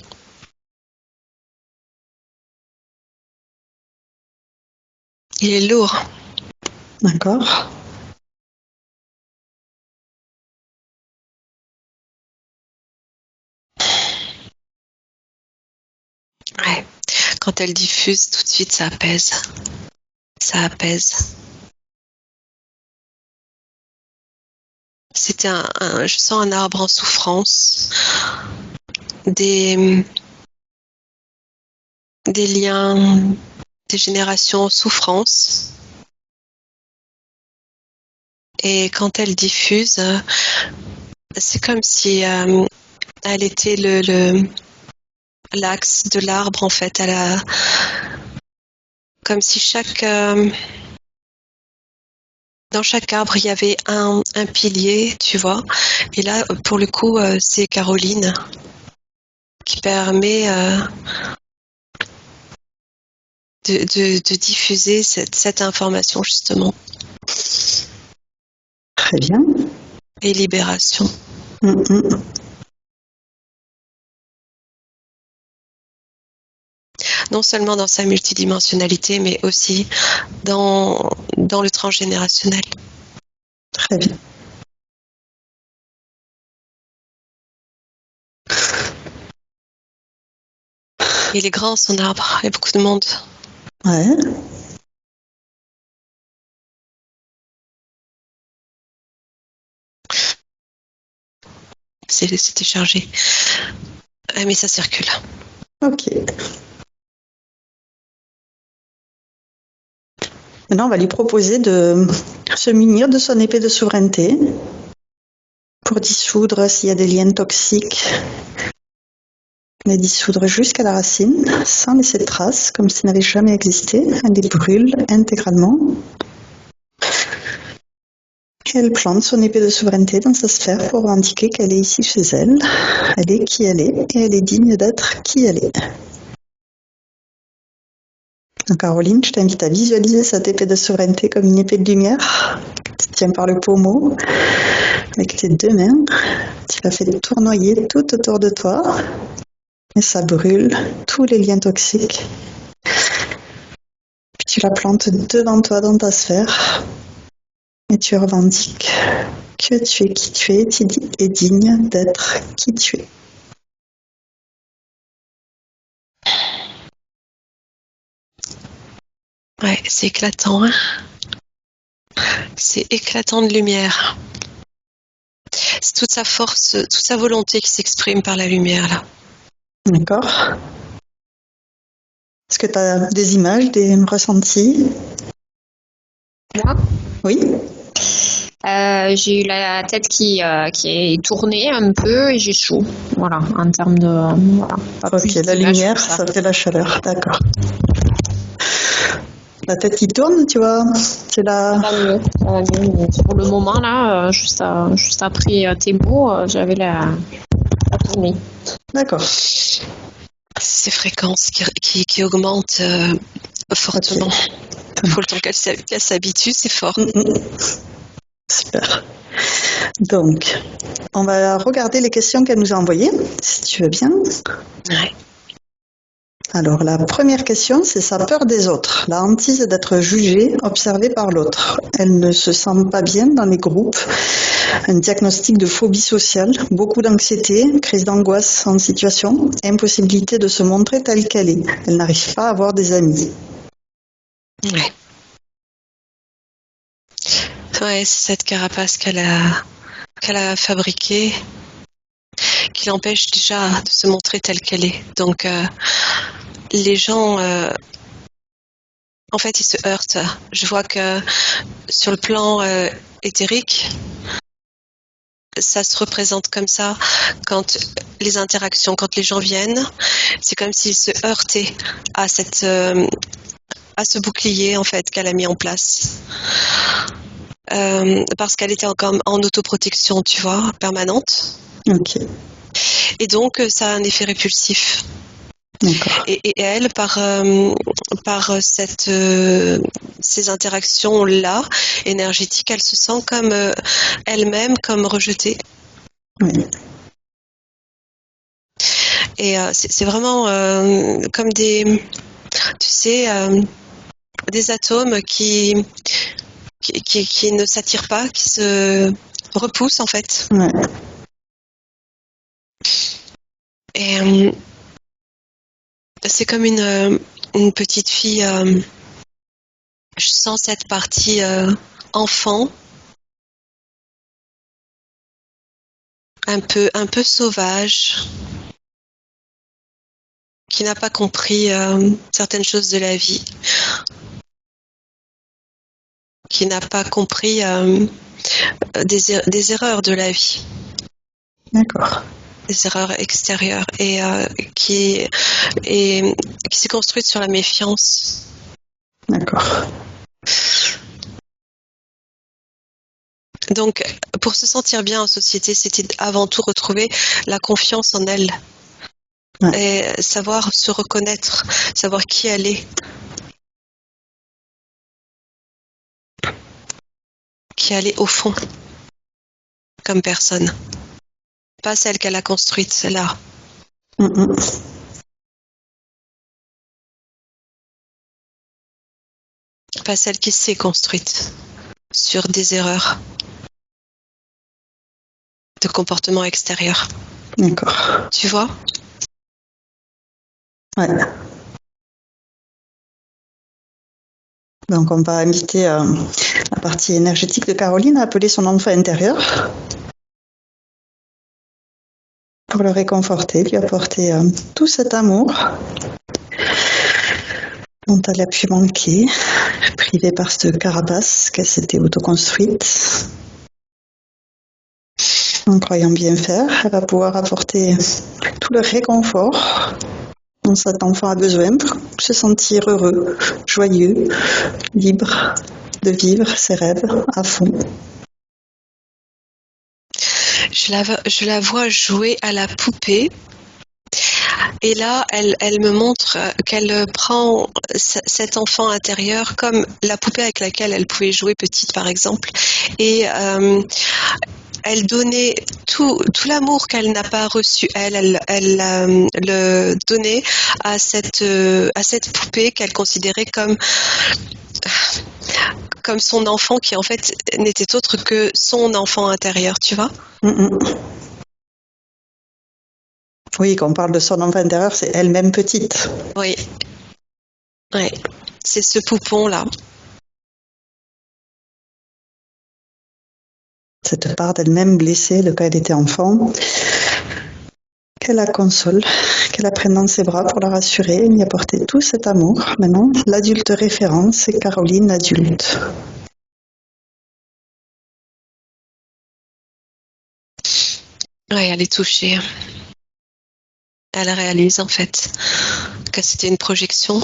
Il est lourd. D'accord. Ouais. Quand elle diffuse, tout de suite, ça apaise. Ça apaise. C'était je sens un arbre en souffrance. Des liens, des générations en souffrance. Et quand elle diffuse, c'est comme si elle était l'axe de l'arbre en fait. Comme si dans chaque arbre il y avait un pilier, tu vois. Et là, pour le coup, c'est Caroline qui permet de diffuser cette information justement. Très bien. Et libération. Non seulement dans sa multidimensionnalité, mais aussi dans le transgénérationnel. Très bien. Il est grand son arbre, il y a beaucoup de monde. Ouais. C'était chargé. Mais ça circule. Ok. Maintenant, on va lui proposer de se munir de son épée de souveraineté pour dissoudre s'il y a des liens toxiques, les dissoudre jusqu'à la racine, sans laisser de traces, comme s'ils n'avaient jamais existé. Elle les brûle intégralement. Et elle plante son épée de souveraineté dans sa sphère pour indiquer qu'elle est ici chez elle. Elle est qui elle est et elle est digne d'être qui elle est. Donc, Caroline, je t'invite à visualiser cette épée de souveraineté comme une épée de lumière que tu tiens par le pommeau avec tes deux mains. Tu la fais tournoyer tout autour de toi et ça brûle tous les liens toxiques. Puis tu la plantes devant toi dans ta sphère et tu revendiques que tu es qui tu es et digne d'être qui tu es. Ouais, c'est éclatant, hein. C'est éclatant de lumière. C'est toute sa force, toute sa volonté qui s'exprime par la lumière, là. D'accord. Est-ce que tu as des images, des ressentis? Moi, Oui. j'ai eu la tête qui est tournée un peu et j'ai chaud. Voilà, en termes de. Voilà, pas Ok, plus la d'images lumière, que ça fait la chaleur. D'accord. La tête qui tourne, tu vois, c'est la... Ça va mieux, ça va mieux. Mais pour le moment, là, juste après tes mots, j'avais la tournée. D'accord. Ces fréquences qui augmentent fortement. Il faut le temps qu'elle s'habitue, c'est fort. Super. Donc, on va regarder les questions qu'elle nous a envoyées, si tu veux bien. Ouais. Alors, la première question, c'est sa peur des autres, la hantise d'être jugée, observée par l'autre. Elle ne se sent pas bien dans les groupes, un diagnostic de phobie sociale, beaucoup d'anxiété, crise d'angoisse en situation, impossibilité de se montrer telle qu'elle est. Elle n'arrive pas à avoir des amis. Ouais. Ouais, c'est cette carapace qu'elle a fabriquée, qui l'empêche déjà de se montrer telle qu'elle est. Donc, les gens, en fait, ils se heurtent. Je vois que sur le plan éthérique, ça se représente comme ça quand les interactions, quand les gens viennent, c'est comme s'ils se heurtaient à à ce bouclier en fait qu'elle a mis en place. Parce qu'elle était encore en autoprotection, tu vois, permanente. Ok, Et donc, ça a un effet répulsif. d'accord. Et elle, par ces interactions-là, énergétiques, elle se sent comme elle-même, comme rejetée. Oui. Et c'est vraiment comme tu sais, des atomes qui ne s'attirent pas, qui se repoussent en fait. Ouais. Et c'est comme une petite fille. Je sens cette partie enfant, un peu sauvage, qui n'a pas compris certaines choses de la vie, qui n'a pas compris des erreurs de la vie, D'accord. des erreurs extérieures, et qui s'est construite sur la méfiance. D'accord. Donc, pour se sentir bien en société, c'était avant tout retrouver la confiance en elle. Ouais. Et savoir se reconnaître, savoir qui elle est. Qui elle est au fond, comme personne. Pas celle qu'elle a construite, celle-là. Pas celle qui s'est construite sur des erreurs de comportement extérieur. D'accord. Tu vois? Ouais. Donc, on va inviter la partie énergétique de Caroline à appeler son enfant intérieur pour le réconforter, lui apporter tout cet amour dont elle a pu manquer, privée par cette carapace qu'elle s'était autoconstruite. En croyant bien faire, elle va pouvoir apporter tout le réconfort dont cet enfant a besoin pour se sentir heureux, joyeux, libre de vivre ses rêves à fond. Je la vois jouer à la poupée Et là, elle me montre qu'elle prend cet enfant intérieur comme la poupée avec laquelle elle pouvait jouer petite, par exemple, et elle donnait tout l'amour qu'elle n'a pas reçu. Elle le donnait à cette poupée qu'elle considérait comme son enfant, qui en fait n'était autre que son enfant intérieur, tu vois. Oui, quand on parle de son enfant intérieur, c'est elle-même petite. Oui, ouais. C'est ce poupon-là. Cette part d'elle-même blessée de quand elle était enfant, qu'elle la console, qu'elle la prenne dans ses bras pour la rassurer et lui apporter tout cet amour. Maintenant, l'adulte référence, c'est Caroline, l'adulte. Ouais, elle est touchée. Elle réalise en fait que c'était une projection.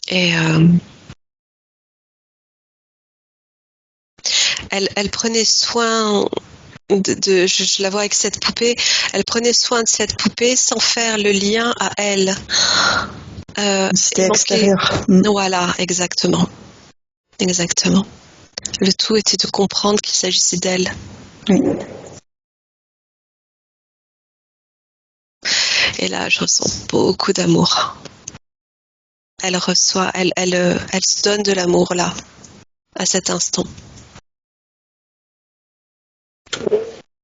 Et elle prenait soin je la vois avec cette poupée, elle prenait soin de cette poupée sans faire le lien à elle. C'était Il manquait... extérieur. Voilà, exactement. Exactement. Le tout était de comprendre qu'il s'agissait d'elle. Oui. Et là, je ressens beaucoup d'amour. Elle reçoit, elle se donne de l'amour là, à cet instant.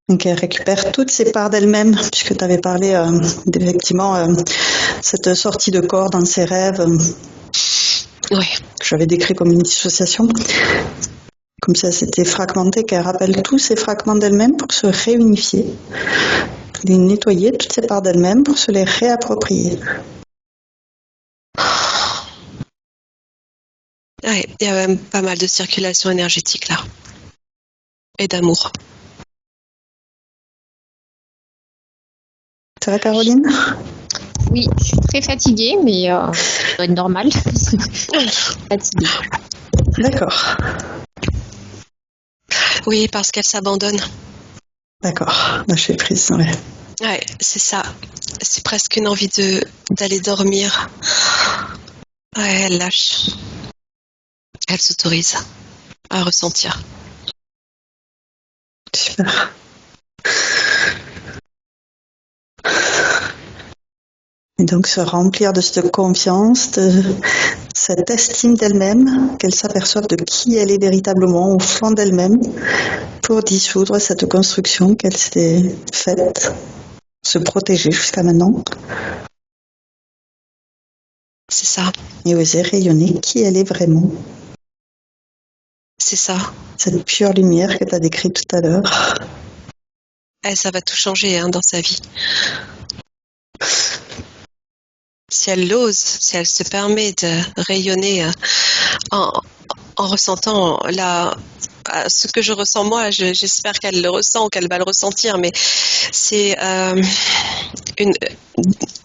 Donc elle récupère toutes ses parts d'elle-même, puisque tu avais parlé d'effectivement cette sortie de corps dans ses rêves, Oui. que j'avais décrit comme une dissociation. Comme ça, c'était fragmenté, qu'elle rappelle tous ces fragments d'elle-même pour se réunifier, les nettoyer toutes ces parts d'elle-même pour se les réapproprier. Ouais, il y a même pas mal de circulation énergétique là. Et d'amour. Ça va, Caroline? Oui, je suis très fatiguée, mais ça doit être normal. Fatiguée. D'accord. Oui, parce qu'elle s'abandonne. D'accord. Lâcher prise. Ouais. Ouais, c'est ça. C'est presque une envie d'aller dormir. Ouais, elle lâche. Elle s'autorise à ressentir. Super. Et donc se remplir de cette confiance, de cette estime d'elle-même, qu'elle s'aperçoive de qui elle est véritablement au fond d'elle-même, pour dissoudre cette construction qu'elle s'est faite, se protéger jusqu'à maintenant, C'est ça. et oser rayonner qui elle est vraiment. C'est ça. Cette pure lumière que tu as décrite tout à l'heure. Ça va tout changer hein, dans sa vie. Si elle l'ose, si elle se permet de rayonner en ressentant ce que je ressens moi, j'espère qu'elle le ressent ou qu'elle va le ressentir, mais c'est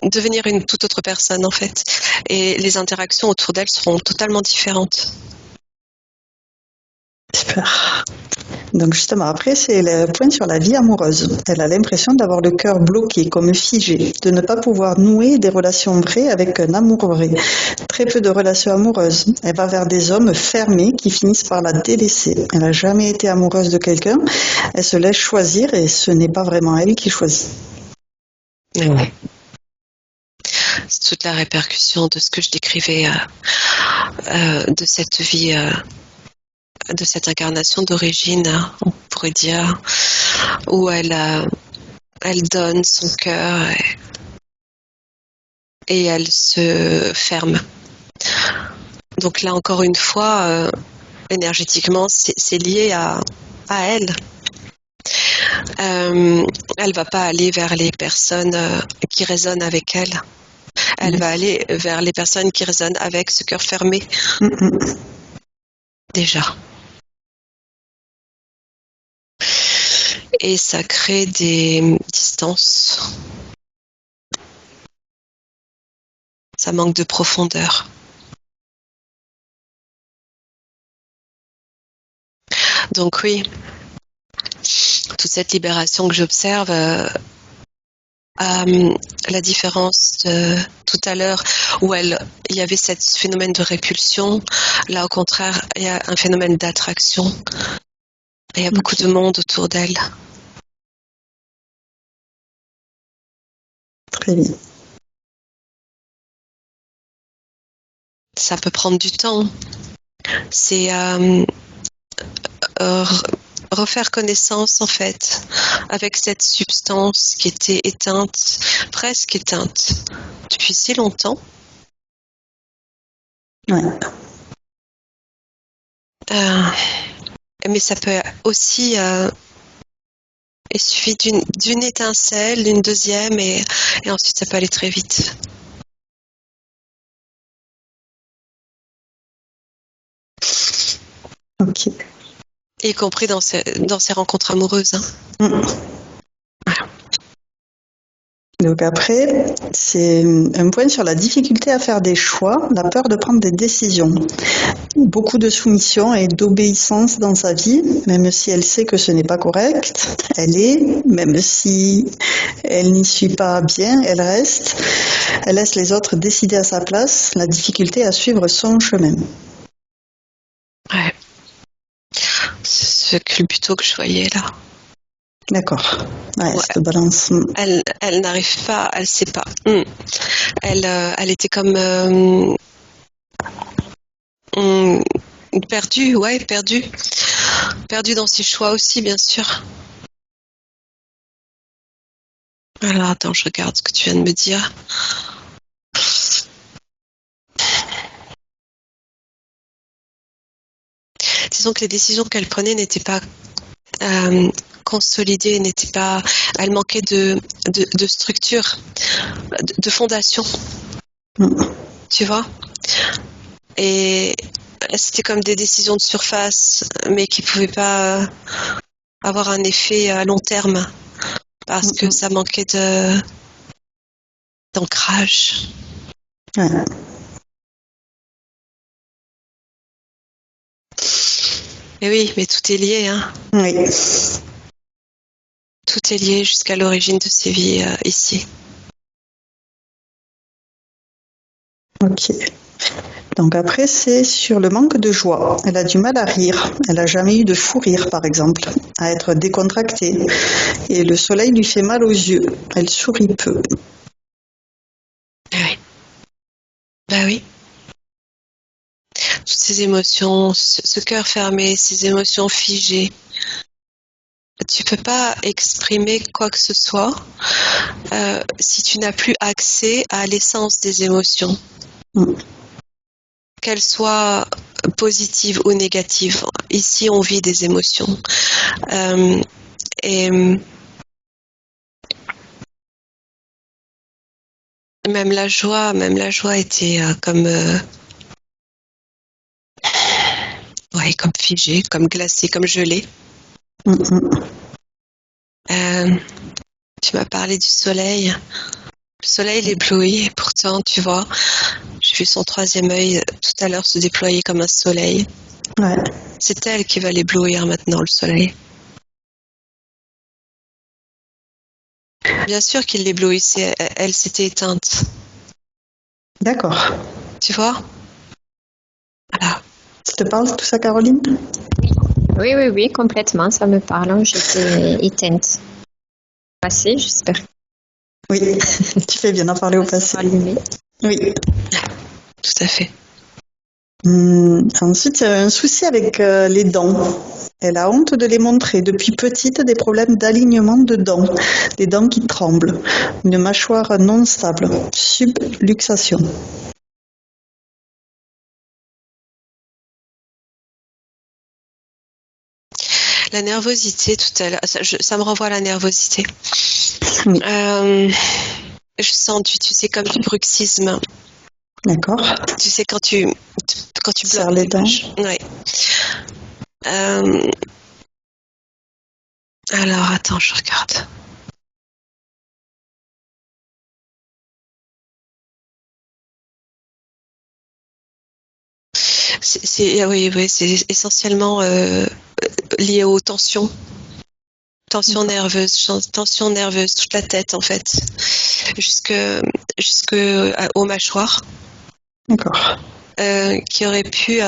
devenir une toute autre personne en fait. Et les interactions autour d'elle seront totalement différentes. Super. Donc justement, après, c'est le point sur la vie amoureuse. Elle a l'impression d'avoir le cœur bloqué, comme figé, de ne pas pouvoir nouer des relations vraies avec un amour vrai. Très peu de relations amoureuses. Elle va vers des hommes fermés qui finissent par la délaisser. Elle n'a jamais été amoureuse de quelqu'un. Elle se laisse choisir et ce n'est pas vraiment elle qui choisit. Ouais. C'est toute la répercussion de ce que je décrivais de cette vie, de cette incarnation d'origine, on pourrait dire, où elle donne son cœur et elle se ferme. Donc là, encore une fois, énergétiquement, c'est lié à elle. Elle va pas aller vers les personnes qui résonnent avec elle. Elle va aller vers les personnes qui résonnent avec ce cœur fermé. Déjà. Et ça crée des distances. Ça manque de profondeur. Donc oui, toute cette libération que j'observe, la différence de tout à l'heure où il y avait ce phénomène de répulsion. Là, au contraire, il y a un phénomène d'attraction. Il y a beaucoup de monde autour d'elle. Très bien. Ça peut prendre du temps. C'est refaire connaissance, en fait, avec cette substance qui était éteinte, presque éteinte, depuis si longtemps. Ouais. Mais ça peut aussi... il suffit d'une étincelle, d'une deuxième, et ensuite ça peut aller très vite. Ok. Y compris dans ces rencontres amoureuses. Hein. Donc après, c'est un point sur la difficulté à faire des choix, la peur de prendre des décisions. Beaucoup de soumission et d'obéissance dans sa vie, même si elle sait que ce n'est pas correct, elle est, même si elle n'y suit pas bien, elle reste, elle laisse les autres décider à sa place, la difficulté à suivre son chemin. Ouais. C'est ce culbuto que je voyais là. D'accord. Ouais, Ouais. cette balance. Elle n'arrive pas, elle sait pas. Elle était comme perdue, ouais, perdue. Perdue dans ses choix aussi, bien sûr. Alors attends, je regarde ce que tu viens de me dire. Disons que les décisions qu'elle prenait n'étaient pas consolidées, n'étaient pas. Elle manquait de structure, de fondation. Tu vois? Et c'était comme des décisions de surface, mais qui pouvaient pas avoir un effet à long terme parce que ça manquait d'ancrage. Ouais. Et oui, mais tout est lié, hein. Oui. Tout est lié jusqu'à l'origine de ces vies ici. Ok. Donc après, c'est sur le manque de joie. Elle a du mal à rire. Elle n'a jamais eu de fou rire, par exemple, à être décontractée. Et le soleil lui fait mal aux yeux. Elle sourit peu. Oui. Bah oui. Toutes ces émotions, ce cœur fermé, ces émotions figées. Tu peux pas exprimer quoi que ce soit si tu n'as plus accès à l'essence des émotions. Qu'elles soient positives ou négatives. Ici, on vit des émotions. Et même la joie était comme figée, comme glacée, comme gelée. Tu m'as parlé du soleil. Le soleil l'éblouit, pourtant, tu vois, j'ai vu son troisième œil tout à l'heure se déployer comme un soleil. Ouais. C'est elle qui va l'éblouir maintenant, le soleil. Bien sûr qu'il l'éblouissait, elle s'était éteinte. D'accord. Tu vois? Voilà. Ça te parle tout ça, Caroline? Oui, complètement, ça me parle. J'étais éteinte. Passé, j'espère. Oui, tu fais bien d'en parler au passé. Allumé. Oui. Tout à fait. Ensuite, il y a un souci avec les dents. Elle a honte de les montrer. Depuis petite, des problèmes d'alignement de dents. Des dents qui tremblent. Une mâchoire non stable. Subluxation. La nervosité tout à l'heure, ça me renvoie à la nervosité. Oui. Je sens, tu sais, comme du bruxisme. D'accord. Tu sais, quand tu Serre bloques les dents. Ouais. Alors, attends, je regarde. Oui, c'est essentiellement lié aux tensions tension nerveuse, toute la tête en fait, jusque aux mâchoires, D'accord. qui aurait pu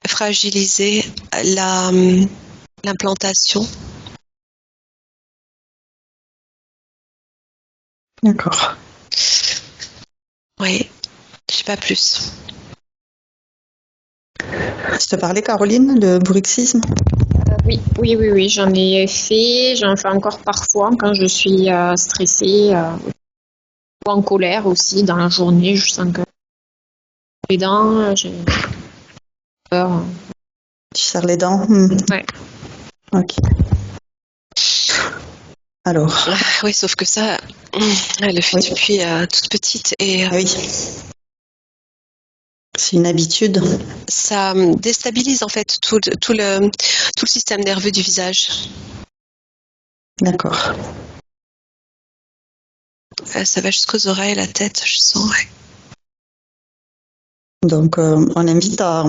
fragiliser l'implantation. D'accord. Oui, je sais pas plus. Ça te parlait, Caroline, le bruxisme? Oui, j'en ai fait, j'en fais encore parfois quand je suis stressée ou en colère aussi dans la journée, je sens que les dents, j'ai peur. Tu serres les dents? Ouais. Ok. Alors. Oui, sauf que ça, elle le fait depuis toute petite et Ah oui. C'est une habitude. Ça déstabilise en fait tout le système nerveux du visage. D'accord. Ça va jusqu'aux oreilles, la tête, je sens. Ouais. Donc, on invite à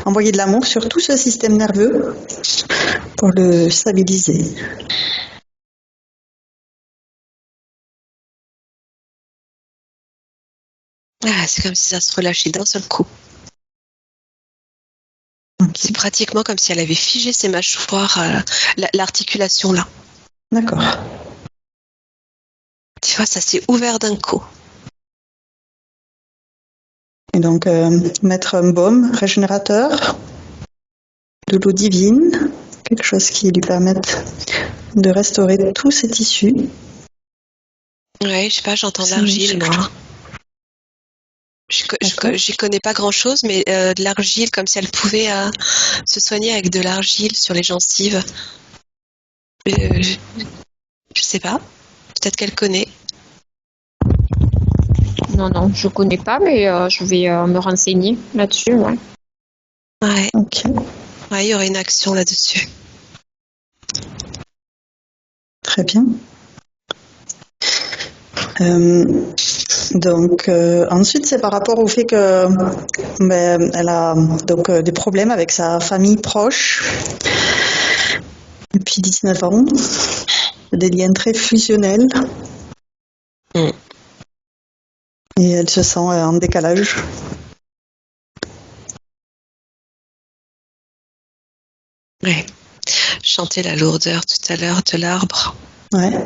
envoyer de l'amour sur tout ce système nerveux pour le stabiliser. C'est comme si ça se relâchait d'un seul coup. Okay. C'est pratiquement comme si elle avait figé ses mâchoires, l'articulation là. D'accord. Tu vois, ça s'est ouvert d'un coup. Et donc, mettre un baume régénérateur, de l'eau divine, quelque chose qui lui permette de restaurer tous ses tissus. Ouais, je sais pas, j'entends l'argile, moi. J'y connais pas grand-chose, mais de l'argile, comme si elle pouvait se soigner avec de l'argile sur les gencives. Je sais pas. Peut-être qu'elle connaît. Non, je connais pas, mais je vais me renseigner là-dessus. Ouais. Ouais. Ok. Ouais, il y aurait une action là-dessus. Très bien. Donc ensuite c'est par rapport au fait que elle a donc des problèmes avec sa famille proche depuis 19 ans, des liens très fusionnels. Et elle se sent en décalage. Ouais. Chanter la lourdeur tout à l'heure de l'arbre. Ouais.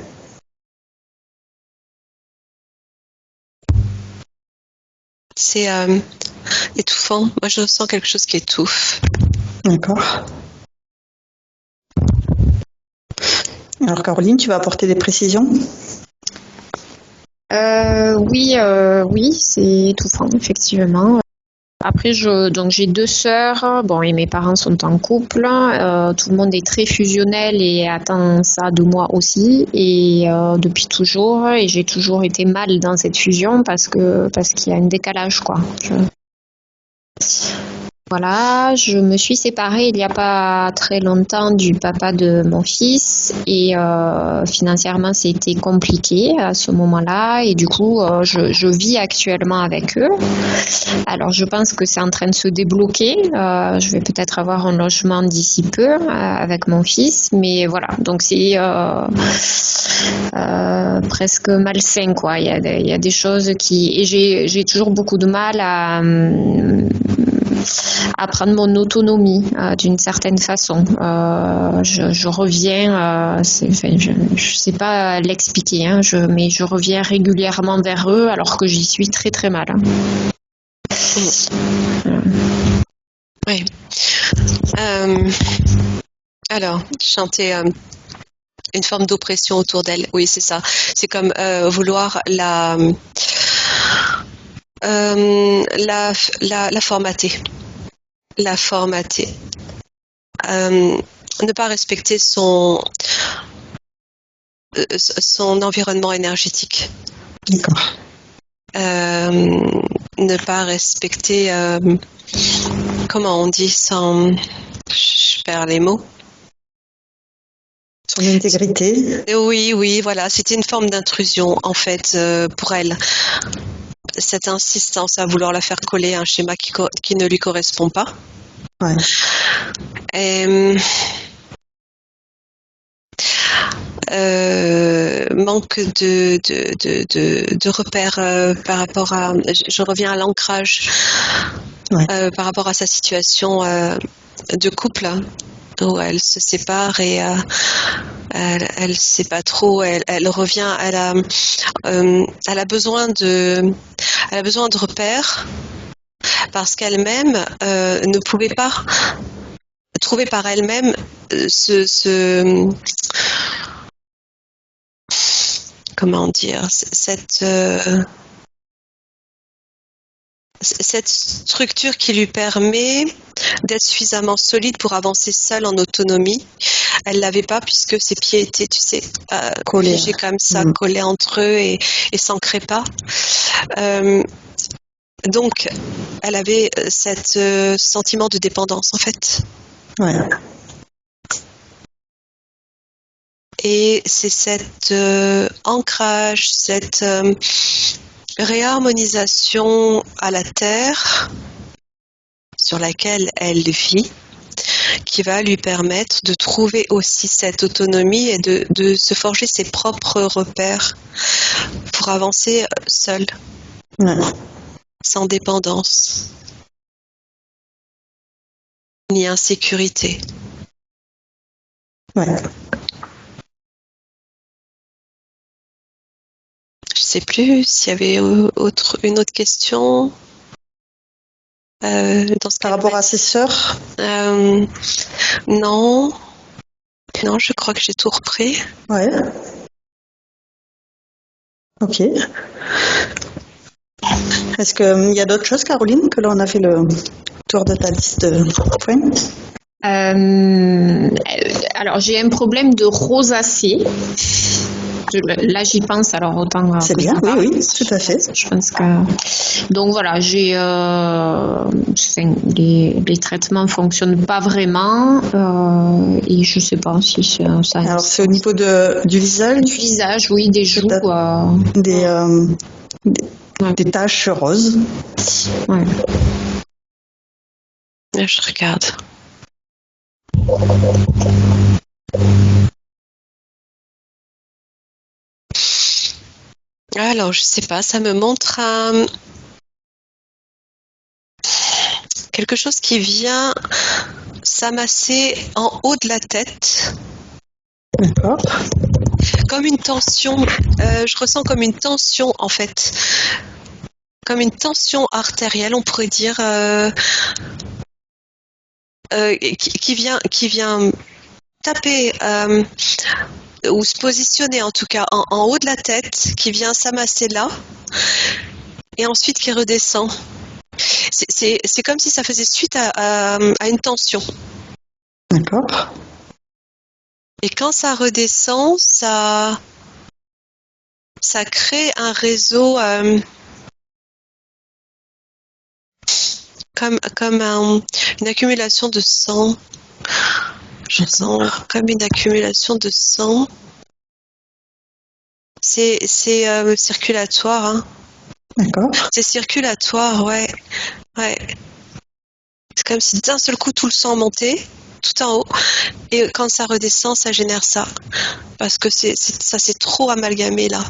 C'est étouffant. Moi, je sens quelque chose qui étouffe. D'accord. Alors Caroline, tu vas apporter des précisions? Oui, c'est étouffant, effectivement. Après, donc j'ai 2 sœurs, bon, et mes parents sont en couple. Tout le monde est très fusionnel et attend ça de moi aussi, et depuis toujours. Et j'ai toujours été mal dans cette fusion parce qu'il y a un décalage, quoi. Voilà, je me suis séparée il n'y a pas très longtemps du papa de mon fils, et financièrement c'était compliqué à ce moment-là, et du coup je vis actuellement avec eux. Alors je pense que c'est en train de se débloquer, je vais peut-être avoir un logement d'ici peu avec mon fils, mais voilà, donc c'est presque malsain, quoi. Il y a des choses qui... Et j'ai toujours beaucoup de mal à prendre mon autonomie d'une certaine façon. Je reviens, je sais pas l'expliquer, hein, mais je reviens régulièrement vers eux alors que j'y suis très très mal. Hein. Oui. Alors, chanter une forme d'oppression autour d'elle. Oui, c'est ça. C'est comme vouloir la formater. La formater. Ne pas respecter son environnement énergétique. D'accord. Ne pas respecter, comment on dit, je perds les mots. Son intégrité. Oui, voilà, c'était une forme d'intrusion en fait pour elle. Cette insistance à vouloir la faire coller à un schéma qui ne lui correspond pas. Ouais. Et manque de repères par rapport à. Je reviens à l'ancrage par rapport à sa situation de couple, hein, où elle se sépare et elle sait pas trop. Elle revient. Elle a besoin de repères parce qu'elle-même ne pouvait pas trouver par elle-même comment dire, cette structure qui lui permet d'être suffisamment solide pour avancer seule en autonomie. Elle l'avait pas puisque ses pieds étaient, tu sais, figés comme ça, collés entre eux et s'ancraient pas. Donc, elle avait ce sentiment de dépendance, en fait. Ouais. Et c'est cet ancrage, cette réharmonisation à la terre sur laquelle elle vit, qui va lui permettre de trouver aussi cette autonomie et de se forger ses propres repères pour avancer seule, sans dépendance ni insécurité. Ouais. Je sais plus s'il y avait une autre question. Par rapport à ses sœurs Non, je crois que j'ai tout repris. Ouais. Ok. Est-ce qu'il y a d'autres choses, Caroline, que là on a fait le tour de ta liste de points? Alors j'ai un problème de rosacée. Là j'y pense, alors autant. C'est bien, oui, tout à fait. Je pense que. Donc voilà, j'ai les traitements fonctionnent pas vraiment et je sais pas si ça. Alors c'est au niveau du visage. Du visage, oui, des joues. Des taches roses. Ouais. Je regarde. Alors, je sais pas, ça me montre quelque chose qui vient s'amasser en haut de la tête. D'accord. Comme une tension, je ressens comme une tension en fait. Comme une tension artérielle, on pourrait dire, qui vient taper ou se positionner en tout cas en haut de la tête, qui vient s'amasser là et ensuite qui redescend. C'est comme si ça faisait suite à une tension. D'accord. Et quand ça redescend, ça crée un réseau comme une accumulation de sang. Je sens comme une accumulation de sang. C'est circulatoire. Hein. D'accord. C'est circulatoire, ouais. C'est comme si d'un seul coup tout le sang montait, tout en haut. Et quand ça redescend, ça génère ça. Parce que ça s'est trop amalgamé là.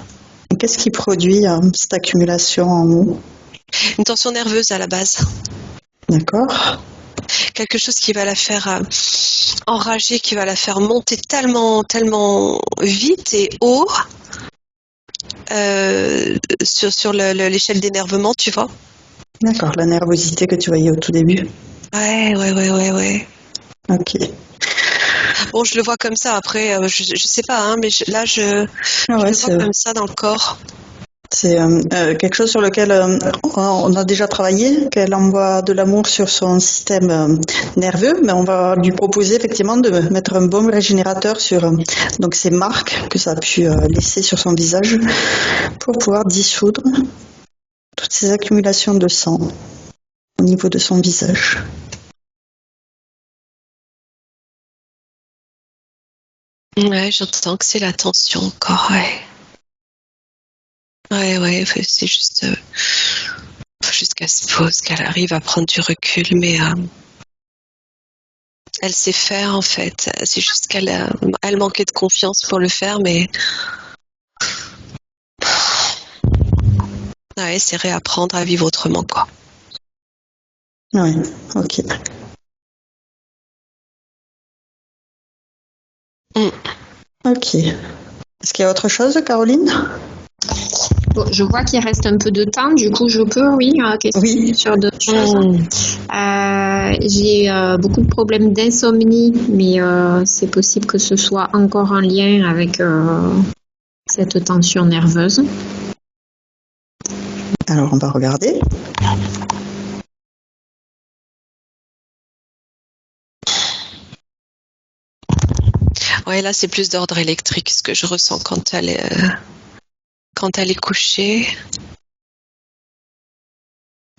Qu'est-ce qui produit cette accumulation en haut? Une tension nerveuse à la base. D'accord. Quelque chose qui va la faire enrager, qui va la faire monter tellement, tellement vite et haut sur l'échelle d'énervement, tu vois. D'accord, la nervosité que tu voyais au tout début. Ouais. Ok. Bon, je le vois comme ça. Après, je sais pas, hein, mais là, je le vois comme ça dans le corps. C'est quelque chose sur lequel on a déjà travaillé, qu'elle envoie de l'amour sur son système nerveux, mais on va lui proposer effectivement de mettre un baume régénérateur sur donc ces marques que ça a pu laisser sur son visage pour pouvoir dissoudre toutes ces accumulations de sang au niveau de son visage. Ouais, j'entends que c'est la tension encore, ouais. Ouais, c'est juste qu'elle se pose, qu'elle arrive à prendre du recul, mais Elle sait faire en fait. C'est juste elle manquait de confiance pour le faire, mais ouais, c'est réapprendre à vivre autrement, quoi. Oui, ok. Mm. Ok. Est-ce qu'il y a autre chose, Caroline? Bon, je vois qu'il reste un peu de temps, du coup je peux, questionner sur d'autres choses. J'ai beaucoup de problèmes d'insomnie, mais c'est possible que ce soit encore en lien avec cette tension nerveuse. Alors, on va regarder. Ouais, là, c'est plus d'ordre électrique, ce que je ressens quand elle est couchée.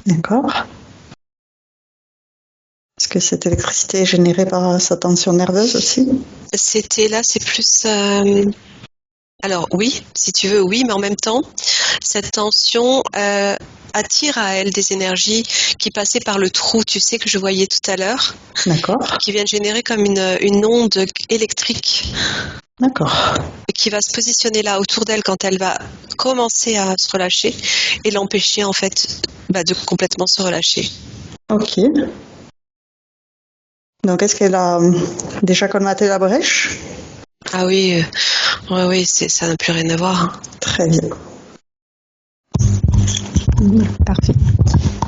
D'accord. Est-ce que cette électricité est générée par sa tension nerveuse aussi? C'est plus... Alors oui, si tu veux, oui, mais en même temps, cette tension attire à elle des énergies qui passaient par le trou, tu sais, que je voyais tout à l'heure, D'accord. qui viennent générer comme une onde électrique D'accord. qui va se positionner là autour d'elle quand elle va commencer à se relâcher et l'empêcher en fait de complètement se relâcher. Ok. Donc, est-ce qu'elle a déjà colmaté la brèche? Ah oui, oui, ça n'a plus rien à voir. Hein. Très bien. Parfait.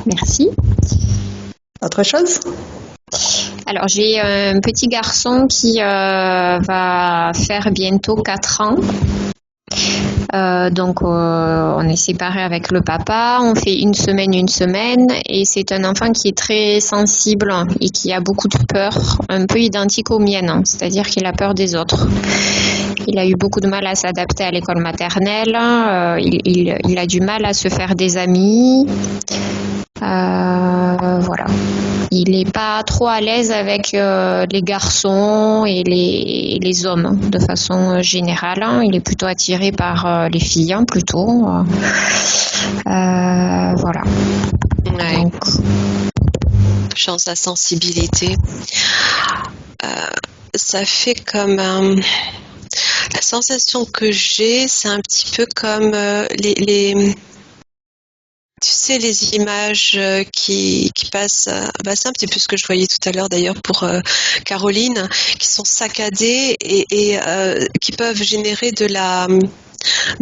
Merci. Autre chose? Alors, j'ai un petit garçon qui va faire bientôt 4 ans. Donc, on est séparés avec le papa, on fait une semaine, et c'est un enfant qui est très sensible et qui a beaucoup de peur, un peu identique aux miennes, c'est-à-dire qu'il a peur des autres. Il a eu beaucoup de mal à s'adapter à l'école maternelle, il a du mal à se faire des amis. Voilà. Il n'est pas trop à l'aise avec les garçons et les hommes de façon générale. Il est plutôt attiré par les filles, plutôt. Voilà. Ouais. Donc, chance à sensibilité. Ça fait comme la sensation que j'ai, c'est un petit peu comme les tu sais, les images qui passent, c'est un petit peu ce que je voyais tout à l'heure d'ailleurs pour Caroline, qui sont saccadées et qui peuvent générer de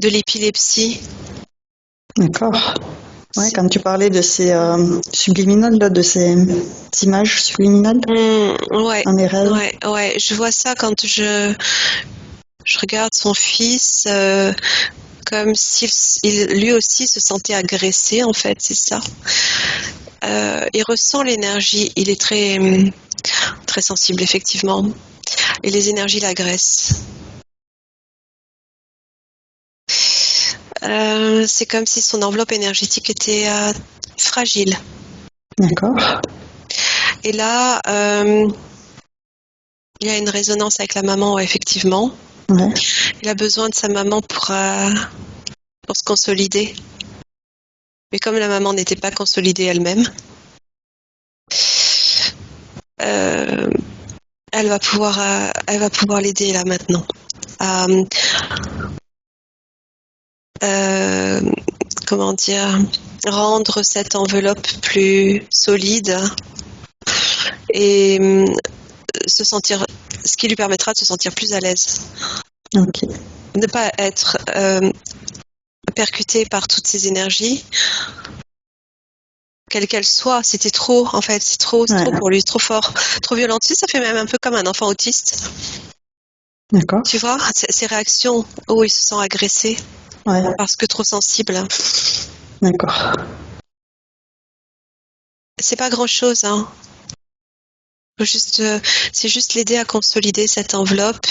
l'épilepsie. D'accord. Ouais, quand tu parlais de ces subliminales, là, de ces images subliminales Ouais, dans les rêves. ouais, je vois ça quand je regarde son fils. Comme s'il lui aussi se sentait agressé, en fait, c'est ça. Il ressent l'énergie, il est très, très sensible, effectivement. Et les énergies l'agressent. C'est comme si son enveloppe énergétique était fragile. D'accord. Et là, il y a une résonance avec la maman, effectivement. Ouais. Il a besoin de sa maman pour se consolider. Mais comme la maman n'était pas consolidée elle-même, elle va pouvoir l'aider là maintenant à comment dire, rendre cette enveloppe plus solide et se sentir, ce qui lui permettra de se sentir plus à l'aise. Ok. Ne pas être percuté par toutes ces énergies, quelle qu'elle soit. C'était trop, en fait, c'est trop pour lui, trop fort, trop violent. Tu sais, ça fait même un peu comme un enfant autiste. D'accord. Tu vois, ces réactions où il se sent agressé parce que trop sensible. D'accord. C'est pas grand-chose, hein. C'est juste l'aider à consolider cette enveloppe.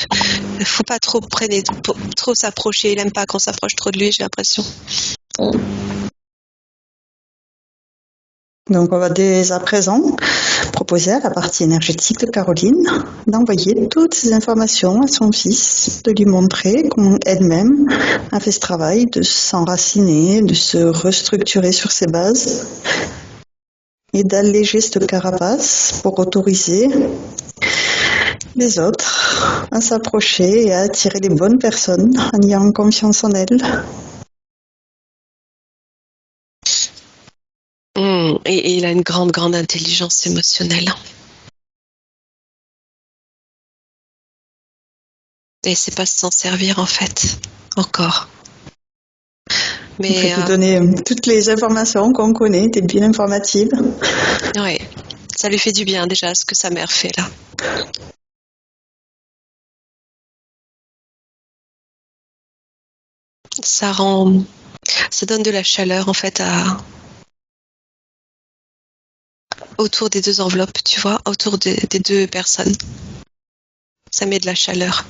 Il faut pas trop s'approcher. Il aime pas qu'on s'approche trop de lui, j'ai l'impression. Donc, on va dès à présent proposer à la partie énergétique de Caroline d'envoyer toutes ces informations à son fils, de lui montrer comment elle-même a fait ce travail de s'enraciner, de se restructurer sur ses bases et d'alléger cette carapace pour autoriser les autres à s'approcher et à attirer les bonnes personnes en ayant confiance en elles. Et il a une grande, grande intelligence émotionnelle. Et c'est pas s'en servir en fait, encore. Il Mais peut te donner toutes les informations qu'on connaît, t'es bien informative. ouais, ça lui fait du bien déjà ce que sa mère fait là. Ça donne de la chaleur en fait autour des deux enveloppes, tu vois, autour des deux personnes. Ça met de la chaleur.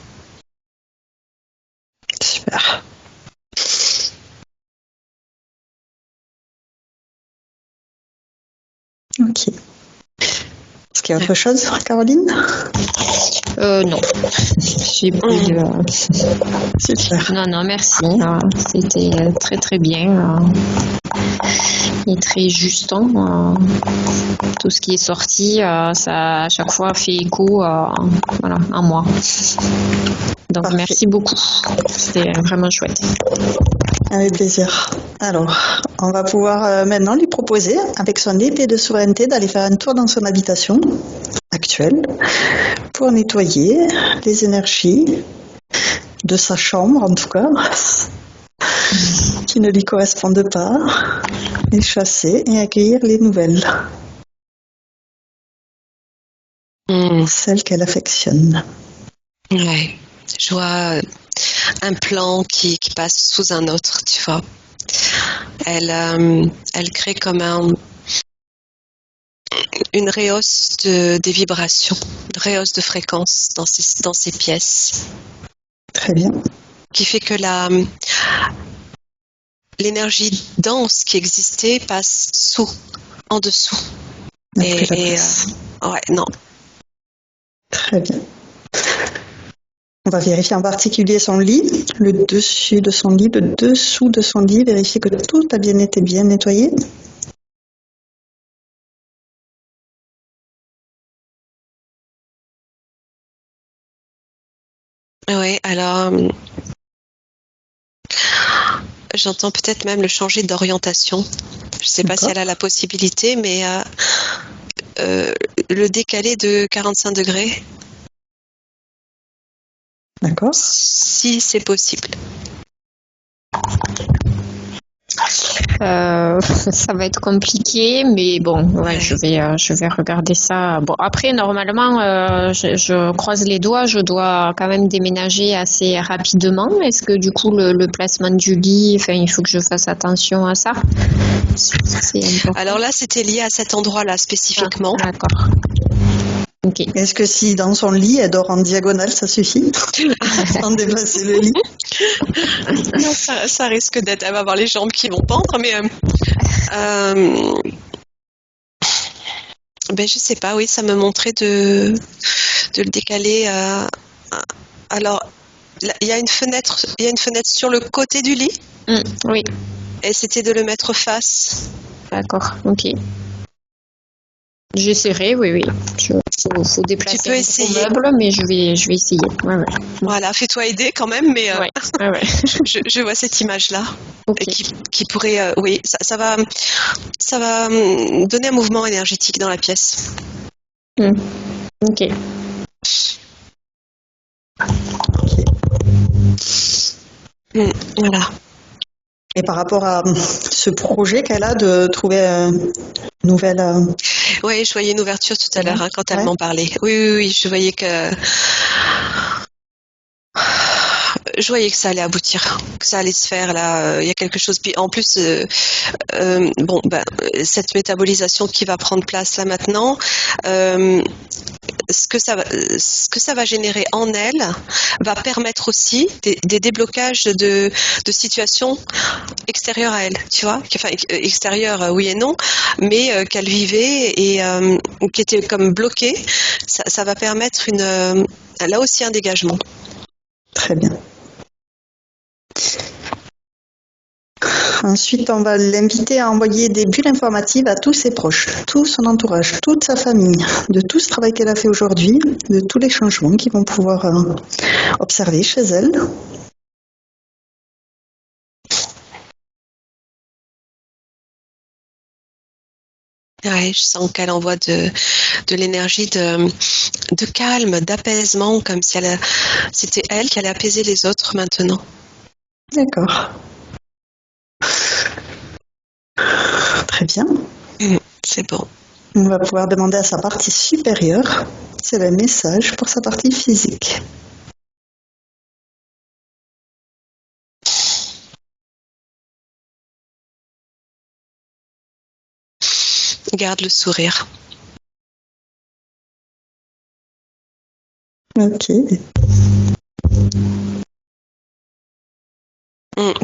Super. Ok. Est-ce qu'il y a autre chose, Caroline? Non. J'ai plus de... Super. Non, merci. C'était très très bien et très juste. Tout ce qui est sorti, ça à chaque fois fait écho voilà, à moi. Donc Parfait. Merci beaucoup. C'était vraiment chouette. Avec plaisir. Alors, on va pouvoir maintenant lui proposer, avec son épée de souveraineté, d'aller faire un tour dans son habitation actuelle pour nettoyer les énergies de sa chambre, en tout cas, qui ne lui correspondent pas, les chasser et accueillir les nouvelles, celles qu'elle affectionne. Ouais, je vois un plan qui passe sous un autre, tu vois. Elle crée comme une rehausse des vibrations, une rehausse de fréquence dans ces pièces, Très bien. qui fait que l'énergie dense qui existait passe en dessous. N'a plus la place. Ouais, non. Très bien. On va vérifier en particulier son lit, le dessus de son lit, le dessous de son lit, vérifier que tout a bien été bien nettoyé. Ouais, alors j'entends peut-être même le changer d'orientation. Je sais pas si elle a la possibilité, mais le décaler de 45 degrés. D'accord. Si c'est possible. Ça va être compliqué, mais bon, ouais, je vais regarder ça. Bon, après, normalement, je croise les doigts, je dois quand même déménager assez rapidement. Est-ce que du coup, le placement du lit, enfin, il faut que je fasse attention à ça? Alors là, c'était lié à cet endroit-là spécifiquement. Ah, d'accord. Okay. Est-ce que si dans son lit, elle dort en diagonale, ça suffit? Sans dépasser le lit? Non, ça risque d'être... Elle va avoir les jambes qui vont pendre, mais... ben, je sais pas, oui, ça me montrait de le décaler. Alors, il y a une fenêtre sur le côté du lit. Oui. Et c'était de le mettre face. D'accord, ok. J'essaierai, oui. Faut déplacer tu peux essayer. un meuble, mais je vais essayer. Ouais. Voilà, fais-toi aider quand même, mais ouais. je vois cette image-là. Okay. Qui pourrait, oui, ça va donner un mouvement énergétique dans la pièce. Ok. Voilà. Et par rapport à ce projet qu'elle a de trouver une nouvelle... Oui, je voyais une ouverture tout à l'heure quand elle m'en parlait. Oui, je voyais que ça allait aboutir, que ça allait se faire là. Il y a quelque chose. Puis en plus, cette métabolisation qui va prendre place là maintenant. Ce que ça va générer en elle va permettre aussi des déblocages de situations extérieures à elle, tu vois, enfin extérieures oui et non, mais qu'elle vivait et qui était comme bloquée. Ça va permettre là aussi un dégagement. Très bien. Ensuite, on va l'inviter à envoyer des bulles informatives à tous ses proches, tout son entourage, toute sa famille, de tout ce travail qu'elle a fait aujourd'hui, de tous les changements qu'ils vont pouvoir observer chez elle. Ouais, je sens qu'elle envoie de l'énergie de calme, d'apaisement, comme si c'était elle qui allait apaiser les autres maintenant. D'accord. Très bien. C'est bon. On va pouvoir demander à sa partie supérieure, c'est le message pour sa partie physique. Garde le sourire. Ok.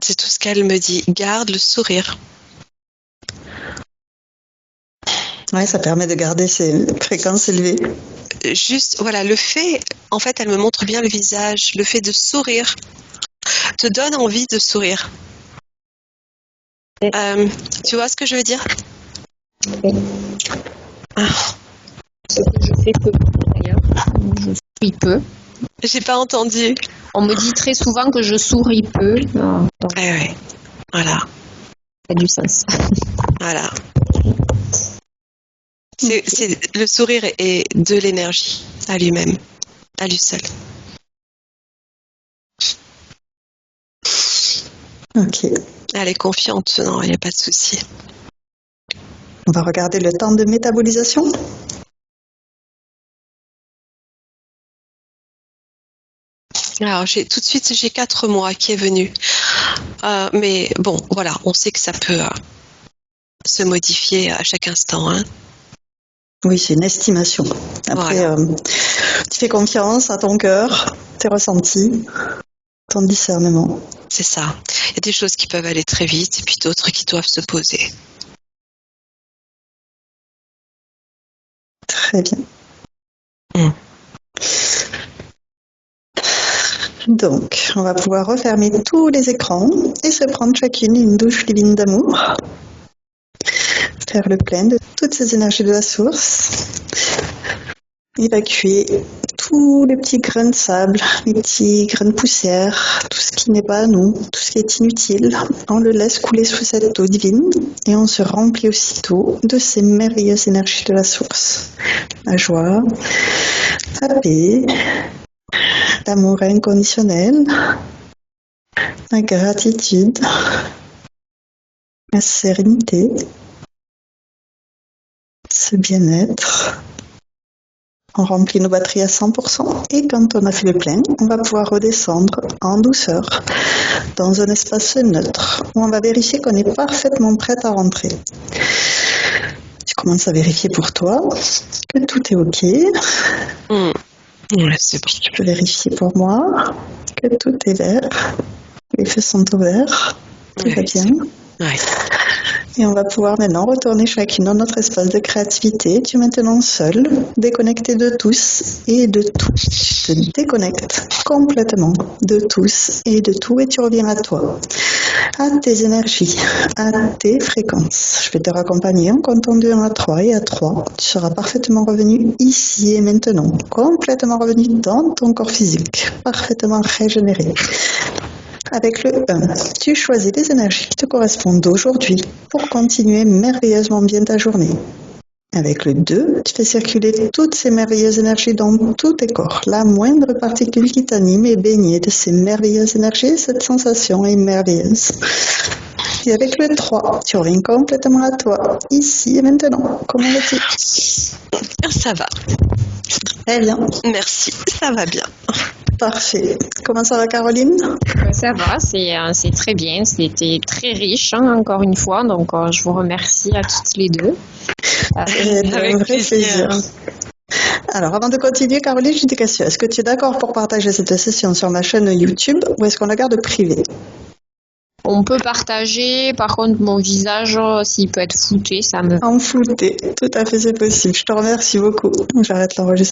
C'est tout ce qu'elle me dit. Garde le sourire. Ouais, ça permet de garder ces fréquences élevées. Juste, voilà, le fait, en fait, elle me montre bien le visage, le fait de sourire te donne envie de sourire. Tu vois ce que je veux dire? Oui. Ce que je fais peu, d'ailleurs. Je souris peu. J'ai pas entendu. On me dit très souvent que je souris peu. Donc, Ouais. Voilà. ça a du sens. Voilà. Le sourire est de l'énergie à lui-même, à lui seul. Ok. Elle est confiante, non, il n'y a pas de souci. On va regarder le temps de métabolisation. Alors, tout de suite, j'ai 4 mois qui est venu. Mais bon, voilà, on sait que ça peut se modifier à chaque instant. Hein. Oui, c'est une estimation. Après, Voilà. tu fais confiance à ton cœur, tes ressentis, ton discernement. C'est ça. Il y a des choses qui peuvent aller très vite et puis d'autres qui doivent se poser. Très bien. Donc, on va pouvoir refermer tous les écrans et se prendre chacune une douche divine d'amour. Faire le plein de toutes ces énergies de la source. Évacuer tous les petits grains de sable, les petits grains de poussière, tout ce qui n'est pas à nous, tout ce qui est inutile. On le laisse couler sous cette eau divine et on se remplit aussitôt de ces merveilleuses énergies de la source. La joie, la paix, l'amour inconditionnel, la gratitude, la sérénité, ce bien-être. On remplit nos batteries à 100% et quand on a fait le plein, on va pouvoir redescendre en douceur dans un espace neutre où on va vérifier qu'on est parfaitement prête à rentrer. Tu commences à vérifier pour toi que tout est OK. Ouais, c'est bon. Tu peux vérifier pour moi que tout est vert. Les feux sont ouverts. Tout va bien. Ouais. Et on va pouvoir maintenant retourner chacune dans notre espace de créativité. Tu es maintenant seul, déconnecté de tous et de tout. Tu te déconnectes complètement de tous et de tout et tu reviens à toi, à tes énergies, à tes fréquences. Je vais te raccompagner en comptant de 1 à 3 et à 3, tu seras parfaitement revenu ici et maintenant, complètement revenu dans ton corps physique, parfaitement régénéré. Avec le 1, tu choisis les énergies qui te correspondent aujourd'hui pour continuer merveilleusement bien ta journée. Avec le 2, tu fais circuler toutes ces merveilleuses énergies dans tous tes corps. La moindre particule qui t'anime est baignée de ces merveilleuses énergies. Cette sensation est merveilleuse. Et avec le 3, tu reviens complètement à toi, ici et maintenant. Comment vas-tu? Ça va. Très bien. Merci, ça va bien. Parfait. Comment ça va, Caroline? Ça va, c'est très bien. C'était très riche, hein, encore une fois. Donc, je vous remercie à toutes les deux. Avec un vrai plaisir. Alors, avant de continuer, Caroline, j'ai une question. Est-ce que tu es d'accord pour partager cette session sur ma chaîne YouTube ou est-ce qu'on la garde privée? On peut partager, par contre, mon visage, s'il peut être flouté, ça me... En flouté, tout à fait, c'est possible. Je te remercie beaucoup. J'arrête l'enregistrement.